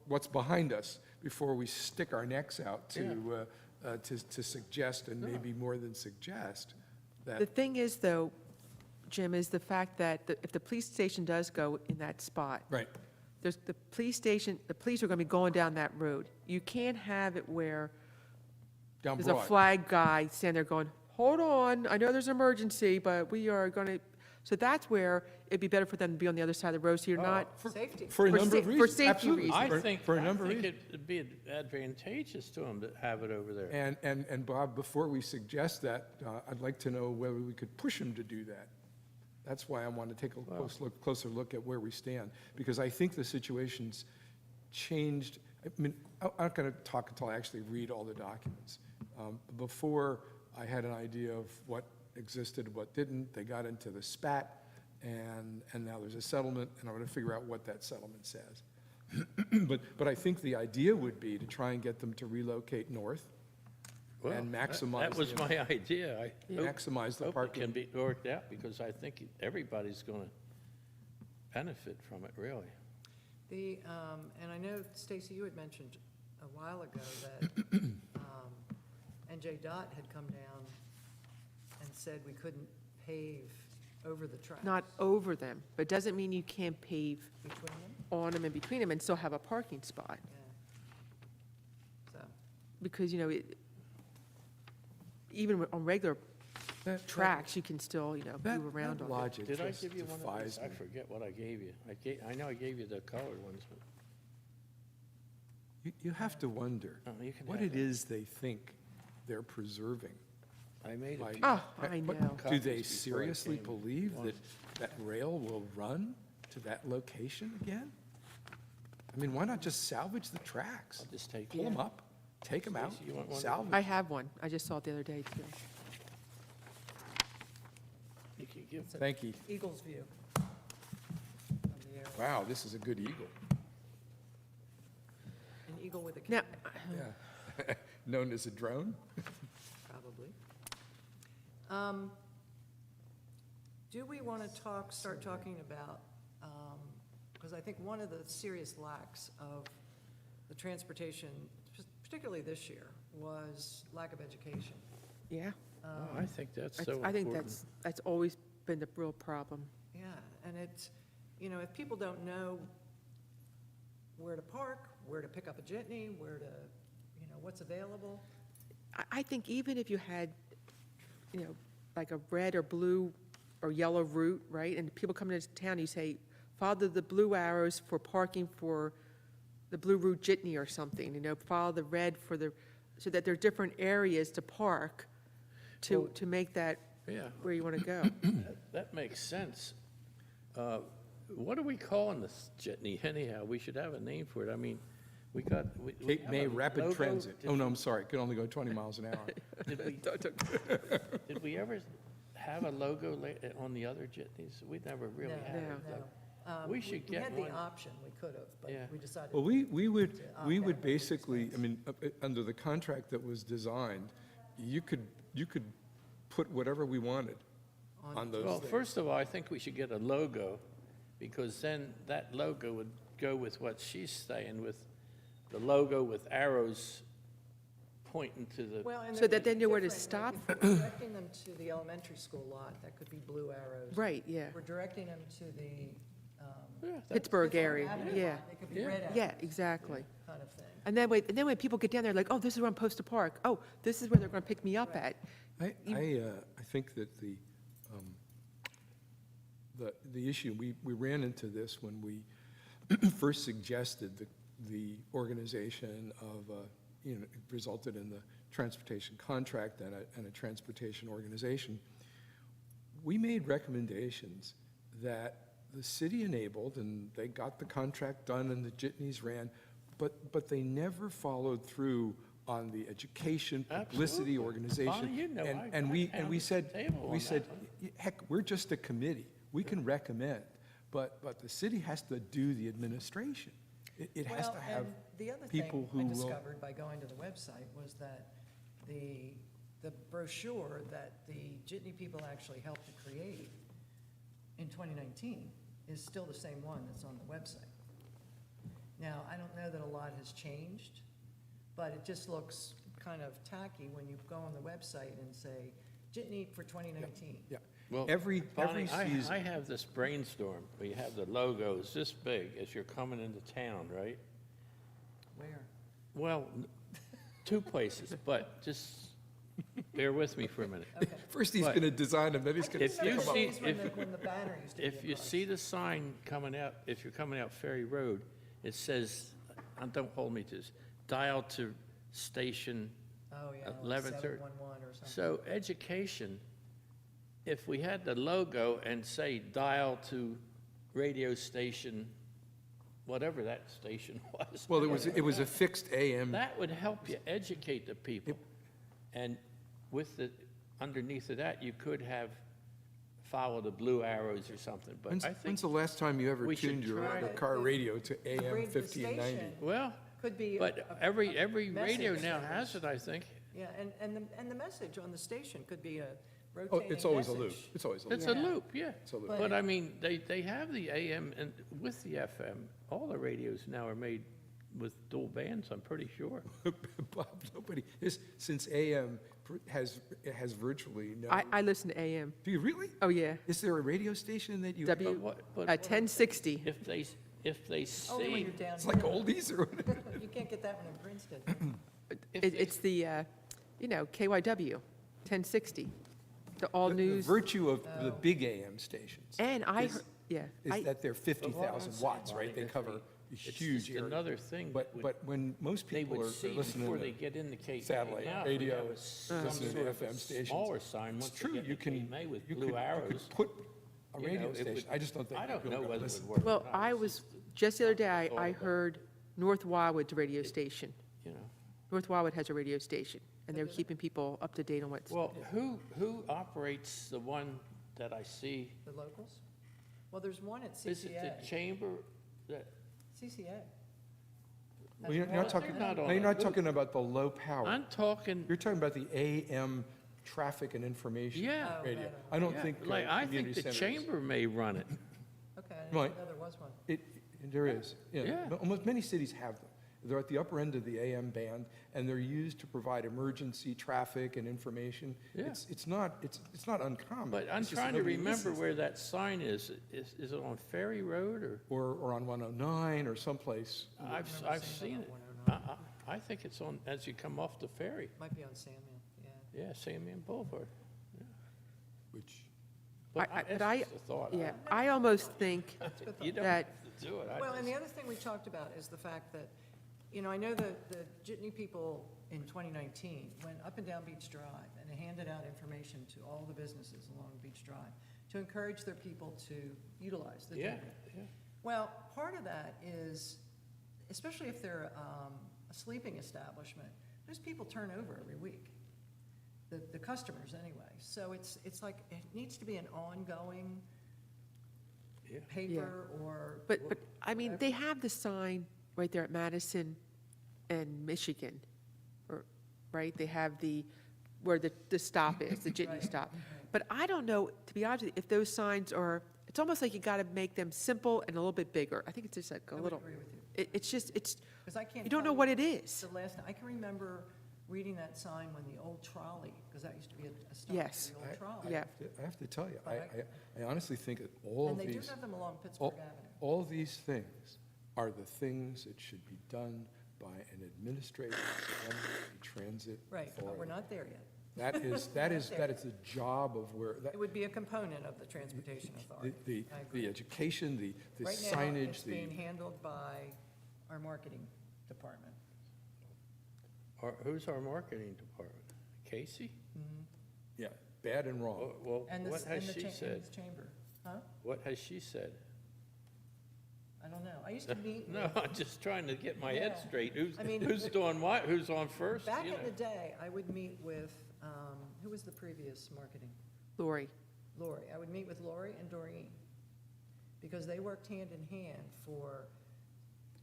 what's behind us before we stick our necks out to suggest, and maybe more than suggest,
The
that,
thing is, though, Jim, is the fact that if the police station does go in that spot,
right,
there's the police station, the police are going to be going down that road. You can't have it where
down
there's a
Broad.
flag guy standing there going, hold on, I know there's an emergency, but we are going to, so that's where it'd be better for them to be on the other side of the road, so you're not,
Safety.
For a
For
number of
sa- for
reasons.
safety
Absolutely.
reasons.
I think,
For a
I
number of
think
reasons.
it'd be advantageous to them to have it over there.
And Bob, before we suggest that, I'd like to know whether we could push them to do that. That's why I want to take a closer look at where we stand, because I think the situation's changed. I mean, I'm not going to talk until I actually read all the documents. Before, I had an idea of what existed, what didn't. They got into the spat, and now there's a settlement, and I'm going to figure out what that settlement says. But I think the idea would be to try and get them to relocate north
Well,
and
that-
maximize.
That was
the-
my idea. I hope-
Maximize the
hope it can
parking.
be worked out, because I think everybody's going to benefit from it, really.
And I know, Stacy, you had mentioned a while ago that NJ Dot had come down and said we couldn't pave over the tracks.
not over them, but it doesn't mean you can't pave
Between them,
on them and between them and still have a parking spot.
yeah. So,
Because, even on regular
That-
tracks, you can still,
That
move around
that
on it.
logic
Did I
just
give you one of
defies
these? I
me.
forget what I gave you. I know I gave you the colored ones, but
You have to wonder
you can
what
have
it
it.
is they think they're preserving.
I made
by-
it.
Oh, I
What-
know.
Do
Copies
they
before I
seriously
came.
believe that that rail will run to that location again? I mean, why not just salvage the tracks?
I'll just take
Pull them
it.
up, take them out,
Stacy, you want one?
I
salvage.
have one. I just saw it the other day, too.
You can give,
it's an
Thank you.
Eagle's view of the area.
Wow, this is a good eagle.
An eagle with a
Now,
cane,
Yeah. Known as a drone?
probably. Do we want to start talking about, because I think one of the serious lacks of the transportation, particularly this year, was lack of education.
yeah,
oh, I think that's
I
so
I think
important.
that's always been the real problem.
Yeah, and it's, if people don't know where to park, where to pick up a jitney, where to, what's available.
I think even if you had, like a red or blue or yellow route, right? And people come into town, you say, follow the blue arrows for parking for the blue route jitney or something, follow the red for so that there are different areas to park to make that
Yeah,
where you want to go.
that makes sense. What are we calling this jitney anyhow? We should have a name for it. I mean, we
Cape
have
May
a
Rapid
logo.
Transit.
Did
Oh, no, I'm sorry, it could only go 20 miles an hour.
Did we ever have a logo on the other jitneys? We never really
No,
had it.
no.
We should
We
get
had
one.
the option, we could have, but
Yeah.
we decided.
Well, we would
To opt out.
basically, I mean, under the contract that was designed, you could put whatever we wanted on those
Well,
things.
first of all, I think we should get a logo, because then that logo would go with what she's saying, with the logo with arrows pointing to the,
Well, and
So
they're
that they know where to
different, like,
stop?
if we're directing them to the elementary school lot, that could be blue arrows.
Right, yeah.
If we're directing them to the
yeah, that-
Pittsburgh
Fifth
area,
Avenue
yeah.
lot, they could be
Yeah.
red arrows.
Yeah, exactly.
Kind of thing.
And then when people get down there, like, oh, this is where I'm supposed to park. Oh, this is where they're going to pick me up at.
I think that the issue, we ran into this when we first suggested the organization of, it resulted in the transportation contract and a transportation organization. We made recommendations that the city enabled, and they got the contract done and the jitneys ran, but they never followed through on the education, publicity,
Absolutely.
organization.
Bonnie, you know,
And
I
we
pounded
said,
the table on that one.
heck, we're just a committee. We can recommend, but the city has to do the administration. It has
Well,
to have
and the other
people
thing
who
I
will.
discovered by going to the website was that the brochure that the Jitney people actually helped to create in 2019 is still the same one that's on the website. Now, I don't know that a lot has changed, but it just looks kind of tacky when you go on the website and say, Jitney for 2019.
Yeah,
well,
every
Bonnie,
season.
I have this brainstorm, where you have the logos this big as you're coming into town, right?
Where?
Well, two places, but just bear with me for a minute.
Okay.
First he's
But
going to design them, then he's going
if
to
you
stick them
see-
up.
When the banner used to be
If you
across.
see the sign coming out, if you're coming out Ferry Road, it says, and don't hold me to this, dial to station.
Oh, yeah, like
11:30.
711 or something.
So education, if we had the logo and say dial to radio station, whatever that station was.
Well, it was a fixed AM.
That would help you educate the people. And with the, underneath of that, you could have follow the blue arrows or something, but
When's
I think,
when's the last time you ever
we should
tuned your
try
your
to-
car radio to AM
The
1590?
station
well,
Could be.
but every radio
message
now
that
has
was-
it, I think.
Yeah, and the message on the station could be a
Oh,
rotating
it's always a
message.
loop. It's always a
It's
loop.
a
Yeah.
loop, yeah.
It's a loop.
But-
But I mean, they have the AM and with the FM, all the radios now are made with dual bands, I'm pretty sure.
Bob, nobody, since AM has virtually no.
I listen to AM.
Do you really?
Oh, yeah.
Is there a radio station that you?
But
W,
what,
1060.
if they
Only when
see,
you're down
It's like
here.
oldies or whatever.
You can't get that one in Princeton.
if they-
It's the, KYW, 1060, the all
The
news.
virtue of the
Oh.
big AM stations
And I,
is-
heard- yeah,
is that they're 50,000
But what I'm
watts,
saying,
right? They
if
cover a
it's
huge
just
area.
another thing that
But,
would-
but when most
they
people
would
are
see
listening
before
to
they get in the Cape
satellite
May. Now, if we
radio,
have some
listening to
sort of
FM stations,
smaller sign,
it's
once they
true,
get
you
to Cape
can,
May with
you
blue
could
arrows.
put a
you know,
radio
it
station.
would-
I just don't think.
I don't
people
know
are gonna
whether it
listen.
would work. or
well,
not.
I
It's
was,
just
just the other day, I
thought about it.
heard North Wildwood's radio station.
You know,
North Wildwood has a radio station, and they're keeping people up to date on what's.
well, who operates the one that I see?
The locals? Well, there's one at
Is it
CCA.
the chamber that,
CCA.
Well, you're
Well,
not talking,
they're not
no,
on
you're
a
not
loop.
talking about the low power.
I'm talking,
You're talking about the AM traffic and information
yeah.
Oh,
radio.
right,
I don't
yeah,
think.
Like, I think
community
the
centers-
chamber may run it.
Okay, I
Right.
didn't know there was one.
There is, yeah.
Yeah.
But almost many cities have them. They're at the upper end of the AM band, and they're used to provide emergency traffic and information.
Yeah.
It's not uncommon.
But I'm
It's just
trying to
nobody
remember
listens.
where that sign is. Is it on Ferry Road or?
Or on 109 or someplace.
I've
remember
seen
seeing
it.
that one or
I think it's on, as you come off the ferry.
Might be on Sandman, yeah.
Yeah, Sandman Boulevard.
Which,
But
I-
it's
but I-
just a thought.
Yeah, I almost think
You don't
that,
have to do it. I
Well, and
just-
the other thing we talked about is the fact that, I know the Jitney people in 2019 went up and down Beach Drive and they handed out information to all the businesses along Beach Drive to encourage their people to utilize the
Yeah,
Jitney.
yeah.
Well, part of that is, especially if they're a sleeping establishment, those people turn over every week, the customers anyway. So it's like, it needs to be an ongoing
Yeah.
paper or.
but, I mean, they have the sign right there at Madison and Michigan, right? They have where the stop is, the Jitney
Right.
stop. But I don't know, to be honest with you, if those signs are, it's almost like you got to make them simple and a little bit bigger. I think it's just like a
I would
little,
agree with you.
it's just,
Because I can't.
you don't
tell
know what it is.
The last, I can remember reading that sign when the old trolley, because that used to be a stop
Yes.
for the old trolley.
Yeah.
I have to tell you,
But
I honestly think that all
And
of
they do
these,
have them along Pittsburgh Avenue.
all these things are the things that should be done by an administrative transit
Right, but we're
authority.
not there yet.
That is the job of where,
It would be a component of the Transportation Authority.
the
I agree.
education, the
Right now,
signage,
it's being handled by our marketing department.
Who's our marketing department? Casey?
yeah, bad and wrong.
Well,
And the,
what has
and the
she
and
said?
the chamber. Huh?
What has she said?
I don't know. I used to meet
No,
with,
I'm just trying to get my head
Yeah.
straight.
I mean,
Who's doing what? Who's on first?
back
You
in
know.
the day, I would meet with, who was the previous marketing?
Lori,
Lori. I would meet with Lori and Doreen, because they worked hand in hand for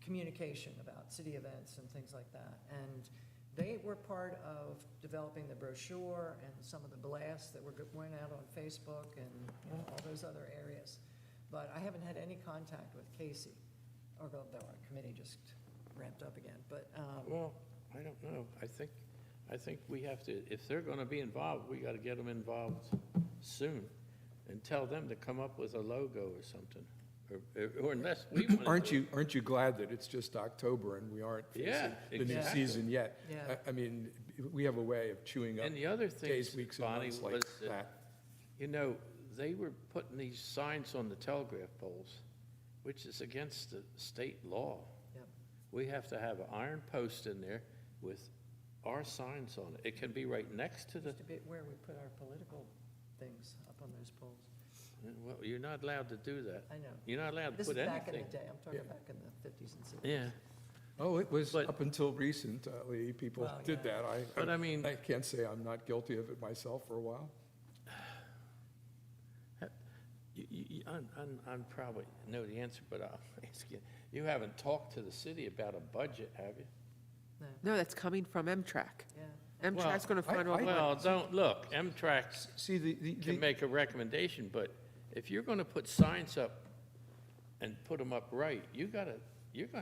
communication about city events and things like that. And they were part of developing the brochure and some of the blasts that went out on Facebook and, all those other areas. But I haven't had any contact with Casey, although our committee just ramped up again, but,
Well, I don't know. I think we have to, if they're gonna be involved, we gotta get them involved soon and tell them to come up with a logo or something, or unless we want to.
Aren't you glad that it's just October and we aren't
Yeah,
facing the new
exactly.
season yet?
Yeah.
I mean, we have a way of chewing up
And the other thing,
days, weeks, and
Bonnie,
months
was
like
that,
that.
you know, they were putting these signs on the telegraph poles, which is against the state law.
Yep.
We have to have an iron post in there with our signs on it. It can be right next to the,
Used to be where we put our political things up on those poles.
well, you're not allowed to do that.
I know.
You're not allowed to
This is
put
back in
anything.
the day, I'm talking
Yeah.
back in the 50s and 60s.
Yeah,
Oh, it was
But-
up until recently, people
Well,
did
yeah.
that.
but I mean,
I can't say I'm not guilty of it myself for a while.
I'm probably know the answer, but I'll ask you. You haven't talked to the city about a budget, have you?
No, that's coming from Amtrak.
Yeah.
Amtrak's going to find
I-
all the money.
Well, don't, look, Amtrak
See,
can make a recommendation, but if you're gonna put signs up and put them up right, you're gonna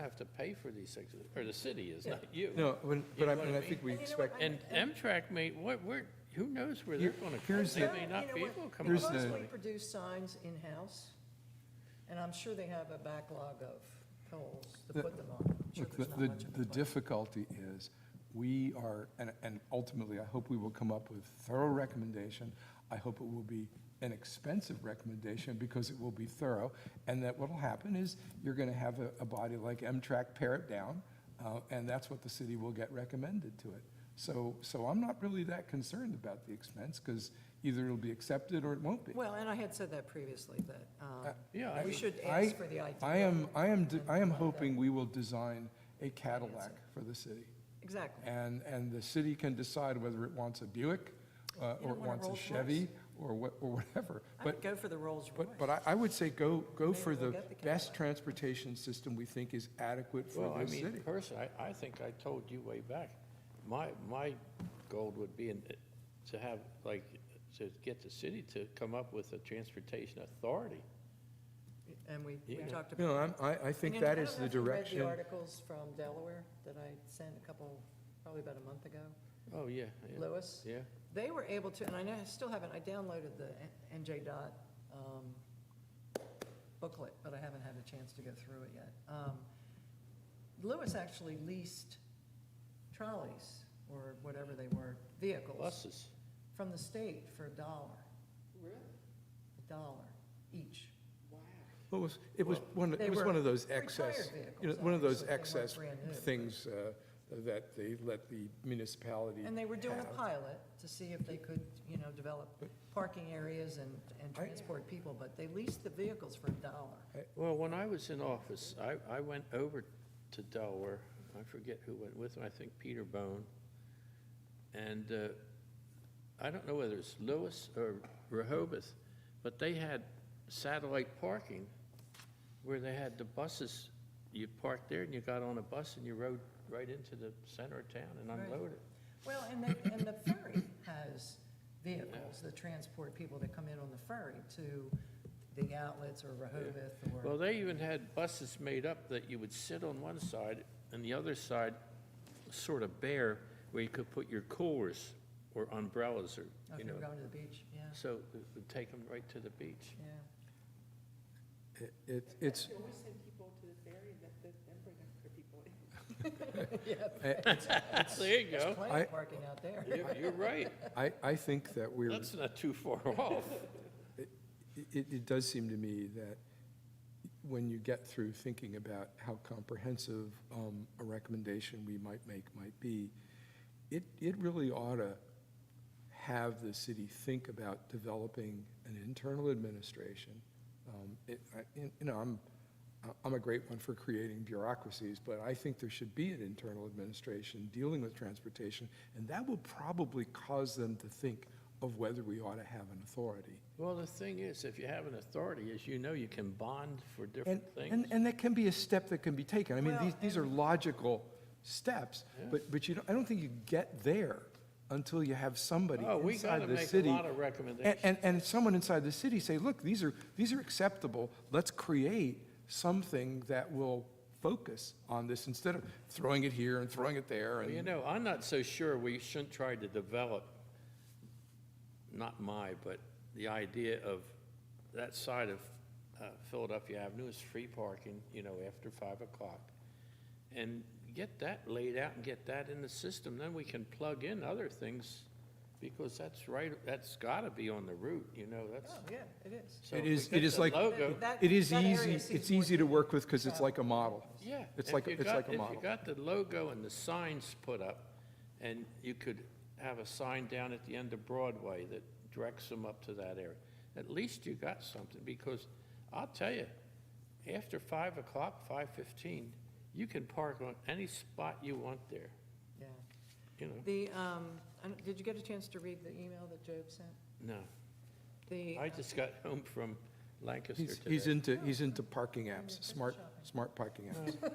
have to pay for these things, or the city is, not you.
no, but
You know
I
what
mean,
I
I think we
mean? And you know what,
expect,
And Amtrak may, who knows where they're gonna come,
here's
they
the-
may
Well,
not
you know
be
what?
able to come
Here's
up with
the-
Suppose we
money.
produce signs in-house, and I'm sure they have a backlog of poles to
The-
put them on. I'm sure
look,
there's not
the
much of a
the
budget.
difficulty is, we are, and ultimately, I hope we will come up with thorough recommendation. I hope it will be an expensive recommendation because it will be thorough. And that what'll happen is you're gonna have a body like Amtrak pare it down, and that's what the city will get recommended to it. So I'm not really that concerned about the expense, because either it'll be accepted or it won't be.
Well, and I had said that previously, that
Yeah, I
we
mean,
should ask for the idea.
I am
and
hoping we will design a Cadillac for the city.
Exactly.
And the city can decide whether it wants a Buick,
You
or
don't
it
want a
wants a
Rolls
Chevy, or whatever.
I would go for the Rolls Royce.
But I would say go
Maybe
for
we'll
the
get the
best
Cadillac.
transportation system we think is adequate
Well,
for
I
the
mean,
city.
personally, I think I told you way back, my goal would be to have, like, to get the city to come up with a transportation authority.
And we
Yeah.
talked
You
about.
know, I think
And
that
I
is
don't
the
know if you read
direction.
the articles from Delaware that I sent probably about a month ago,
Oh, yeah, yeah,
Lewis.
yeah.
They were able to, and I know, I still haven't, I downloaded the NJ Dot booklet, but I haven't had a chance to go through it yet. Lewis actually leased trolleys, or whatever they were, vehicles,
Buses.
from the state for $1,
Really?
$1 each.
Wow.
It was one
They
of
were
those
retired
excess,
vehicles,
one of those
obviously. They weren't
excess
brand new, but-
things that they let the municipality
And they were doing a
have.
pilot to see if they could, develop parking areas and transport people, but they leased the vehicles for $1.
Well, when I was in office, I went over to Delaware. I forget who went with me, I think Peter Bone. And I don't know whether it's Lewis or Rehoboth, but they had satellite parking where they had the buses. You parked there and you got on a bus and you rode right into the center of town and
Right.
unloaded.
Well, and the ferry has vehicles that transport people that come in on the ferry to the outlets or Rehoboth
Well,
or,
they even had buses made up that you would sit on one side and the other side sort of bare, where you could put your coolers or umbrellas or,
if
you
you
know.
were going to the beach, yeah,
So it would take them right to the beach.
yeah.
It's,
You always send people to the ferry and let them bring extra people in.
There you
There's
go.
plenty of parking out there.
You're right.
I think that we're,
That's not too far off.
it does seem to me that when you get through thinking about how comprehensive a recommendation we might make might be, it really ought to have the city think about developing an internal administration. I'm a great one for creating bureaucracies, but I think there should be an internal administration dealing with transportation, and that will probably cause them to think of whether we ought to have an authority.
Well, the thing is, if you have an authority, as you know, you can bond for different things.
And that can be a step that can be taken. I mean,
Well,
these are logical steps,
Yeah.
but I don't think you get there until you have somebody
Oh, we
inside
gotta
the
make a
city.
lot of recommendations.
And someone inside the city say, look, these are acceptable. Let's create something that will focus on this instead of throwing it here and throwing it there.
Well,
And
I'm not so sure we shouldn't try to develop, not but the idea of that side of Philadelphia Avenue is free parking, after 5 o'clock. And get that laid out and get that in the system, then we can plug in other things, because that's gotta be on the route, that's.
Oh, yeah, it is.
So
It
if we
is-
get
it is
the
like-
Logo,
It is
That area
easy,
seems
it's
more
easy to work with because it's like a model.
yeah.
It's
if
like
you
a
got-
model.
If you got the logo and the signs put up, and you could have a sign down at the end of Broadway that directs them up to that area, at least you got something, because I'll tell you, after 5 o'clock, 5:15, you can park on any spot you want there,
Yeah. Did you get a chance to read the email that Job sent?
No,
The,
I just got home from Lancaster
He's
today.
he's into parking apps, smart parking apps.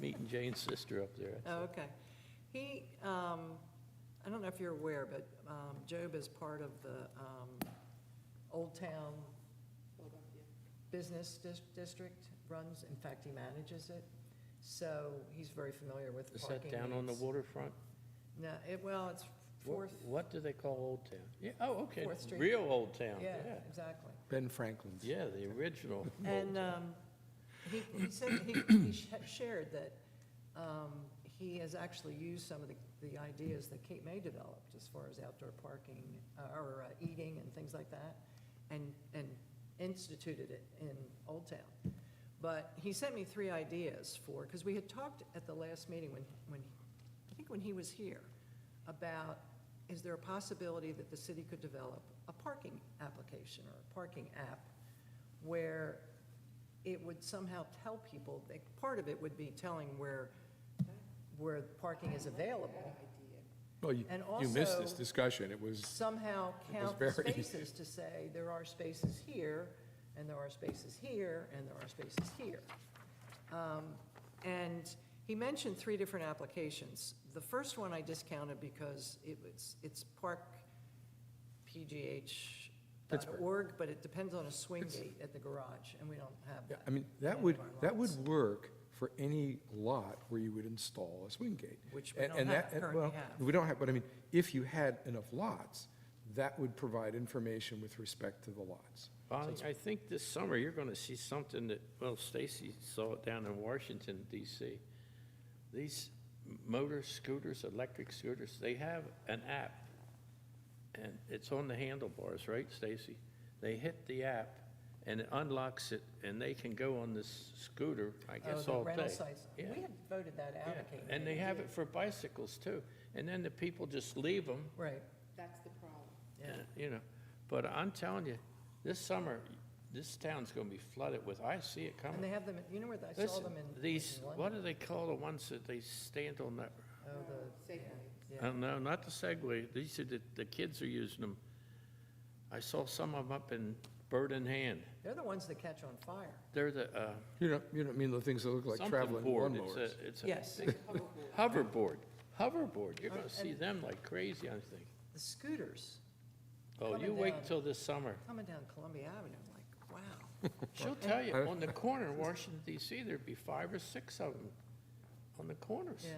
Meeting Jane's sister up there.
oh, okay. He, I don't know if you're aware, but Job is part of the Old Town
Philadelphia.
Business District, runs, in fact, he manages it. So he's very familiar with
Is
parking
that down on the
needs.
waterfront?
No, well, it's Fourth,
What do they call Old Town? Yeah, oh, okay,
4th Street.
real Old Town,
yeah,
yeah.
exactly.
Ben Franklin's.
Yeah, the original.
And he said, shared that he has actually used some of the ideas that Cape May developed as far as outdoor parking, or eating and things like that, and instituted it in Old Town. But he sent me 3 ideas because we had talked at the last meeting when he was here, about, is there a possibility that the city could develop a parking application or a parking app where it would somehow tell people, that part of it would be telling where parking is available,
Well,
and
you missed this
also
discussion. It was,
somehow
It was
count the
very-
spaces to say, there are spaces here, and there are spaces here, and there are spaces here. And he mentioned 3 different applications. The first one I discounted because it's parkpgh.org, but it depends on a swing gate at the garage, and we don't have
yeah,
that.
I mean,
in
that
any
would,
of our
that would
lots,
work for any lot where you would install a swing gate.
Which we
And-
don't
and that-
currently
well,
have.
We don't have, but I mean, if you had enough lots, that would provide information with respect to the lots.
Bonnie, I think this summer you're gonna see something that, well, Stacy saw it down in Washington DC. These motor scooters, electric scooters, they have an app, and it's on the handlebars, right, Stacy? They hit the app, and it unlocks it, and they can go on this scooter, I guess,
the
all day.
rental sites.
Yeah.
We had voted that out
Yeah,
at Cape
and
May.
they have it for bicycles too, and then the people just leave them,
Right,
That's the problem.
yeah.
But I'm telling you, this summer, this town's gonna be flooded with, I see it coming.
And they have them, you know where I saw
Listen,
them in
these,
in
what
London?
do they call the ones that they stand on that?
Oh, the,
Segways.
yeah.
No, not the Segway, these are the kids are using them. I saw some of them up in Bird in Hand.
They're the ones that catch on fire.
They're the,
You don't mean the things that look like
something
traveling
board,
lawnmowers?
it's a
Yes.
big
Hoverboard.
hoverboard, you're gonna
And-
see them like crazy, I think.
The scooters
Oh,
coming
you wait
down.
till this summer.
coming down Columbia Avenue, I'm like, wow.
She'll tell you, on the corner in Washington DC, there'd be 5 or 6 of them on the corners.
Yeah,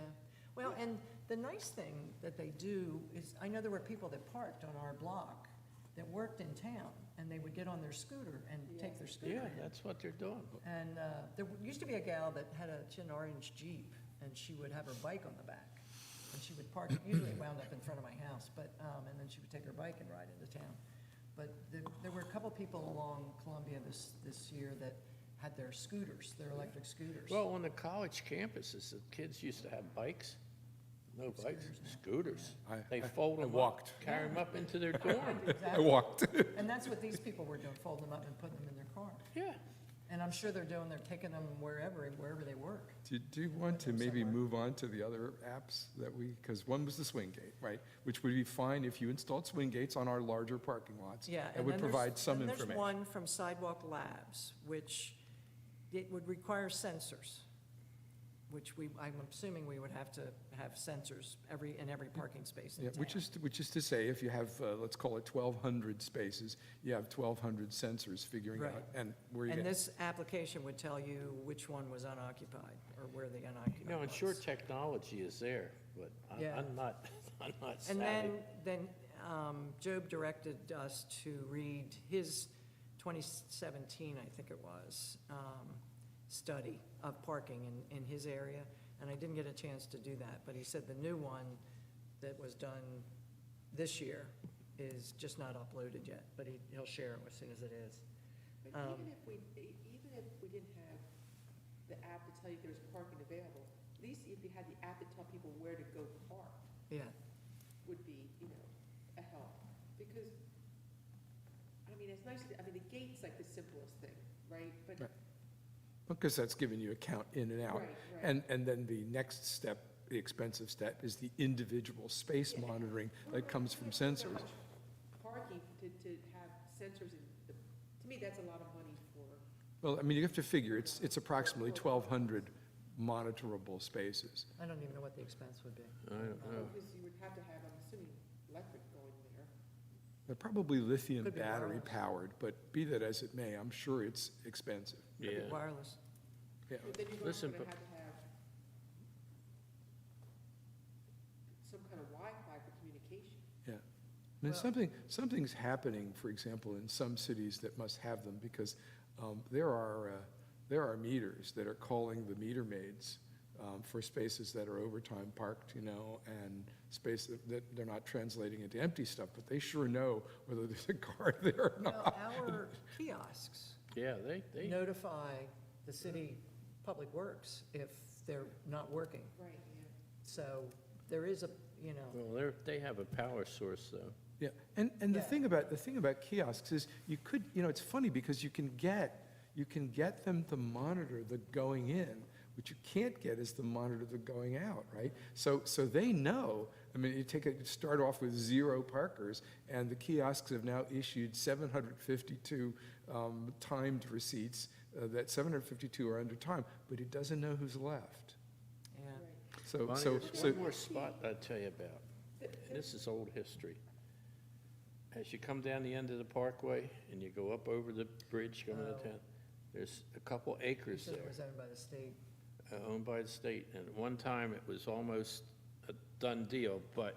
well, and the nice thing that they do is, I know there were people that parked on our block that worked in town, and they would get on their scooter and take their scooter
Yeah,
in.
that's what they're doing.
And there used to be a gal that had an orange Jeep, and she would have her bike on the back. And she would park, usually wound up in front of my house, but, and then she would take her bike and ride into town. But there were a couple people along Columbia this year that had their scooters, their electric scooters.
Well, on the college campuses, the kids used to have bikes. No bikes, scooters. They fold
I
them up,
walked.
carry them up into their dorm.
I
Exactly.
walked.
And that's what these people were doing, folding them up and putting them in their car.
Yeah.
And I'm sure they're taking them wherever they work.
Do you want to maybe move on to the other apps that because one was the swing gate, right? Which would be fine if you installed swing gates on our larger parking lots.
Yeah.
It would
then
provide some
There's
information.
one from Sidewalk Labs, which it would require sensors, which I'm assuming we would have to have sensors in every parking space in
Yeah,
town.
which is to say, if you have, let's call it 1,200 spaces, you have 1,200 sensors figuring
Right.
out, and where you
And
get.
this application would tell you which one was unoccupied, or where the unoccupied
You know, and
was.
sure, technology is there, but
Yeah.
I'm not
And
savvy.
then Job directed us to read his 2017, I think it was, study of parking in his area, and I didn't get a chance to do that, but he said the new one that was done this year is just not uploaded yet, but he'll share it as soon as it is.
But even if we didn't have the app to tell you there's parking available, at least if you had the app to tell people where to go park,
Yeah,
would be, a help. Because, I mean, it's nice, the gate's like the simplest thing, right? But,
Right. Because that's giving you a count in and out.
right.
And then the next step, the expensive step, is the individual space monitoring that comes from sensors.
Parking to have sensors to me, that's a lot of money for,
Well, I mean, you have to figure, it's approximately 1,200 monitorable spaces.
I don't even know what the expense would be.
I don't know.
because you would have to have, I'm assuming, electric going there.
They're probably lithium
Could be
battery
wireless.
powered, but be that as it may, I'm sure it's expensive.
Could be
Yeah.
wireless.
Yeah.
But then you're
Listen,
going to
but-
have some kind of Wi-Fi for communication.
Yeah. I mean,
Well-
something's happening, for example, in some cities that must have them, because there are meters that are calling the meter maids for spaces that are overtime parked, and space that they're not translating into empty stuff, but they sure know whether there's a car there or
Well,
not.
our kiosks
Yeah, they,
notify the city public works if they're not working.
Right, yeah.
So there is a,
well, they have a power source, though.
Yeah, and the
Yeah.
thing about kiosks is you could, it's funny because you can get them to monitor the going in. What you can't get is the monitor the going out, right? So they know. I mean, you start off with 0 parkers, and the kiosks have now issued 752 timed receipts. That 752 are under time, but it doesn't know who's left.
yeah.
Right.
So
Bonnie,
so
there's
so
one more spot I'd tell you about. And this is old history. As you come down the end of the parkway and you go up over the bridge coming to
Oh.
town, there's a couple
You
acres
said it
there,
was owned by the state.
owned by the state. And at one time, it was almost a done deal, but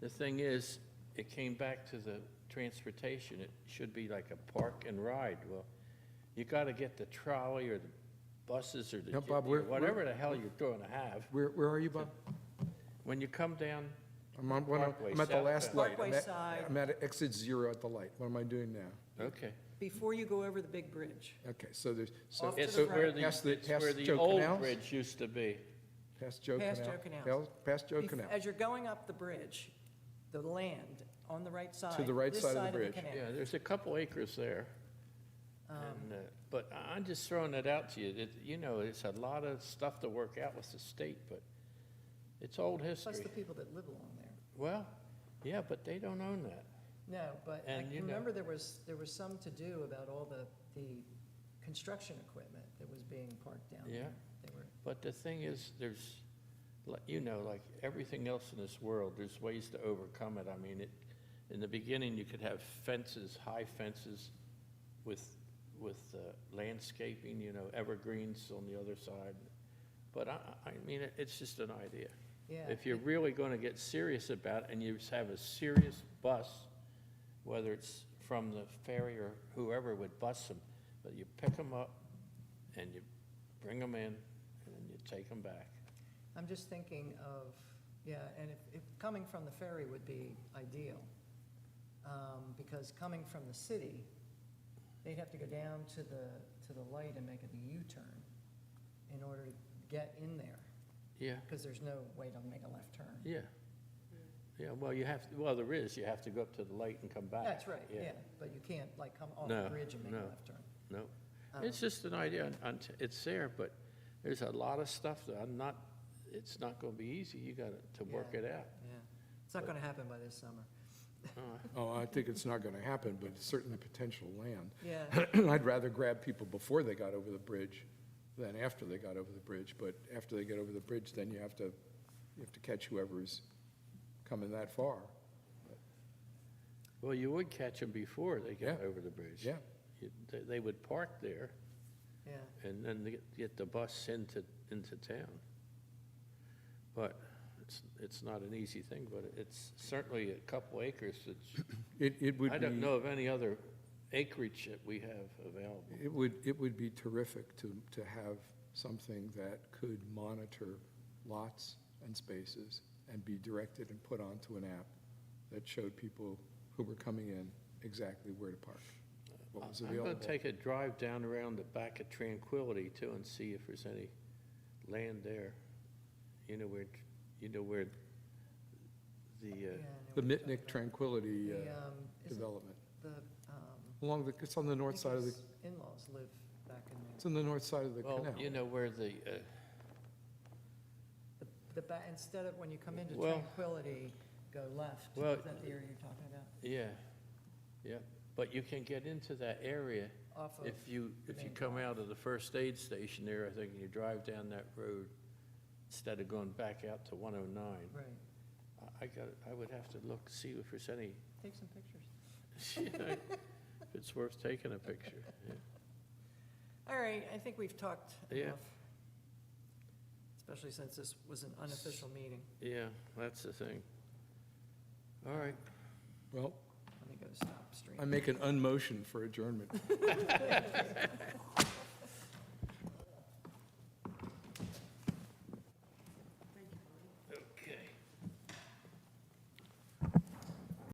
the thing is, it came back to the transportation. It should be like a park and ride. Well, you gotta get the trolley or the buses or the
Now, Bob,
jitney or
we're-
whatever the hell you're going to have.
where are you, Bob?
When you come down,
I'm at
Parkway,
the last
southbound.
light.
Parkway side.
I'm at exit 0 at the light. What am I doing now?
okay.
Before you go over the big bridge.
Okay, so there's, so
Off to
It's
the
where
right.
the,
Past the-
it's
past
where the
Joe
old
Canals?
bridge used to be.
past Joe
Past
Canal.
Joe Canals.
Past Joe
Bef-
Canal.
As you're going up the bridge, the land on the right side.
the right
this
side of the bridge.
canal.
Yeah, there's a couple acres there. And, but I'm just throwing it out to you, that, it's a lot of stuff to work out with the state, but it's old
Plus
history.
the people that live along there.
Well, yeah, but they don't own that.
No, but I
And,
can remember there was some to do about all the construction equipment that was being parked down
Yeah.
there. They were,
But the thing is, there's, like everything else in this world, there's ways to overcome it. I mean, in the beginning, you could have fences, high fences with landscaping, evergreens on the other side. But I mean, it's just an idea.
yeah.
If you're really going to get serious about it and you have a serious bus, whether it's from the ferry or whoever would bus them, but you pick them up and you bring them in and then you take them back.
I'm just thinking of, yeah, and if coming from the ferry would be ideal, because coming from the city, they'd have to go down to the light and make a U-turn in order to get in there,
Yeah,
because there's no way to make a left turn.
yeah. Yeah, well, you have to go up to the light and come back.
That's right, yeah, but you can't like come off the
No,
bridge and make a
no.
left turn.
No,
Um,
it's just an idea, it's there, but there's a lot of stuff that it's not gonna be easy, you got to work
Yeah.
it out.
Yeah, it's not gonna happen by this summer.
Oh, I think it's not going to happen, but it's certainly potential land.
Yeah,
I'd rather grab people before they got over the bridge than after they got over the bridge. But after they get over the bridge, then you have to catch whoever's coming that far.
Well, you would catch them before they get
Yeah.
over the bridge.
Yeah.
They would park there
yeah.
and then they get the bus into town. But it's not an easy thing, but it's certainly a couple acres.
It would be.
I don't know of any other acreage that we have available.
It would be terrific to have something that could monitor lots and spaces and be directed and put onto an app that showed people who were coming in exactly where to park, what was
I'm
available.
gonna take a drive down around the back of Tranquility too and see if there's any land there. You know where the,
Yeah, I know
The
what you're
Mitnick
talking
Tranquility
about. Isn't
development.
the,
It's on the north side of the,
his in-laws live back in
it's
there.
on the north side of the
well,
canal.
you know where the,
Instead of, when you come into
Well-
Tranquility, go left.
Well-
Is that the area you're talking about?
yeah, but you can get into that area
Off of,
if you
main
come
drive.
out of the first aid station there, I think, and you drive down that road instead of going back out to 109.
right,
I would have to look, see if there's any,
take some pictures.
if it's worth taking a picture. Yeah.
All right, I think we've talked
Yeah.
enough, especially since this was an unofficial meeting.
Yeah, that's the thing. All right.
Well,
Let me go stop streaming.
I make an unmotion for adjournment.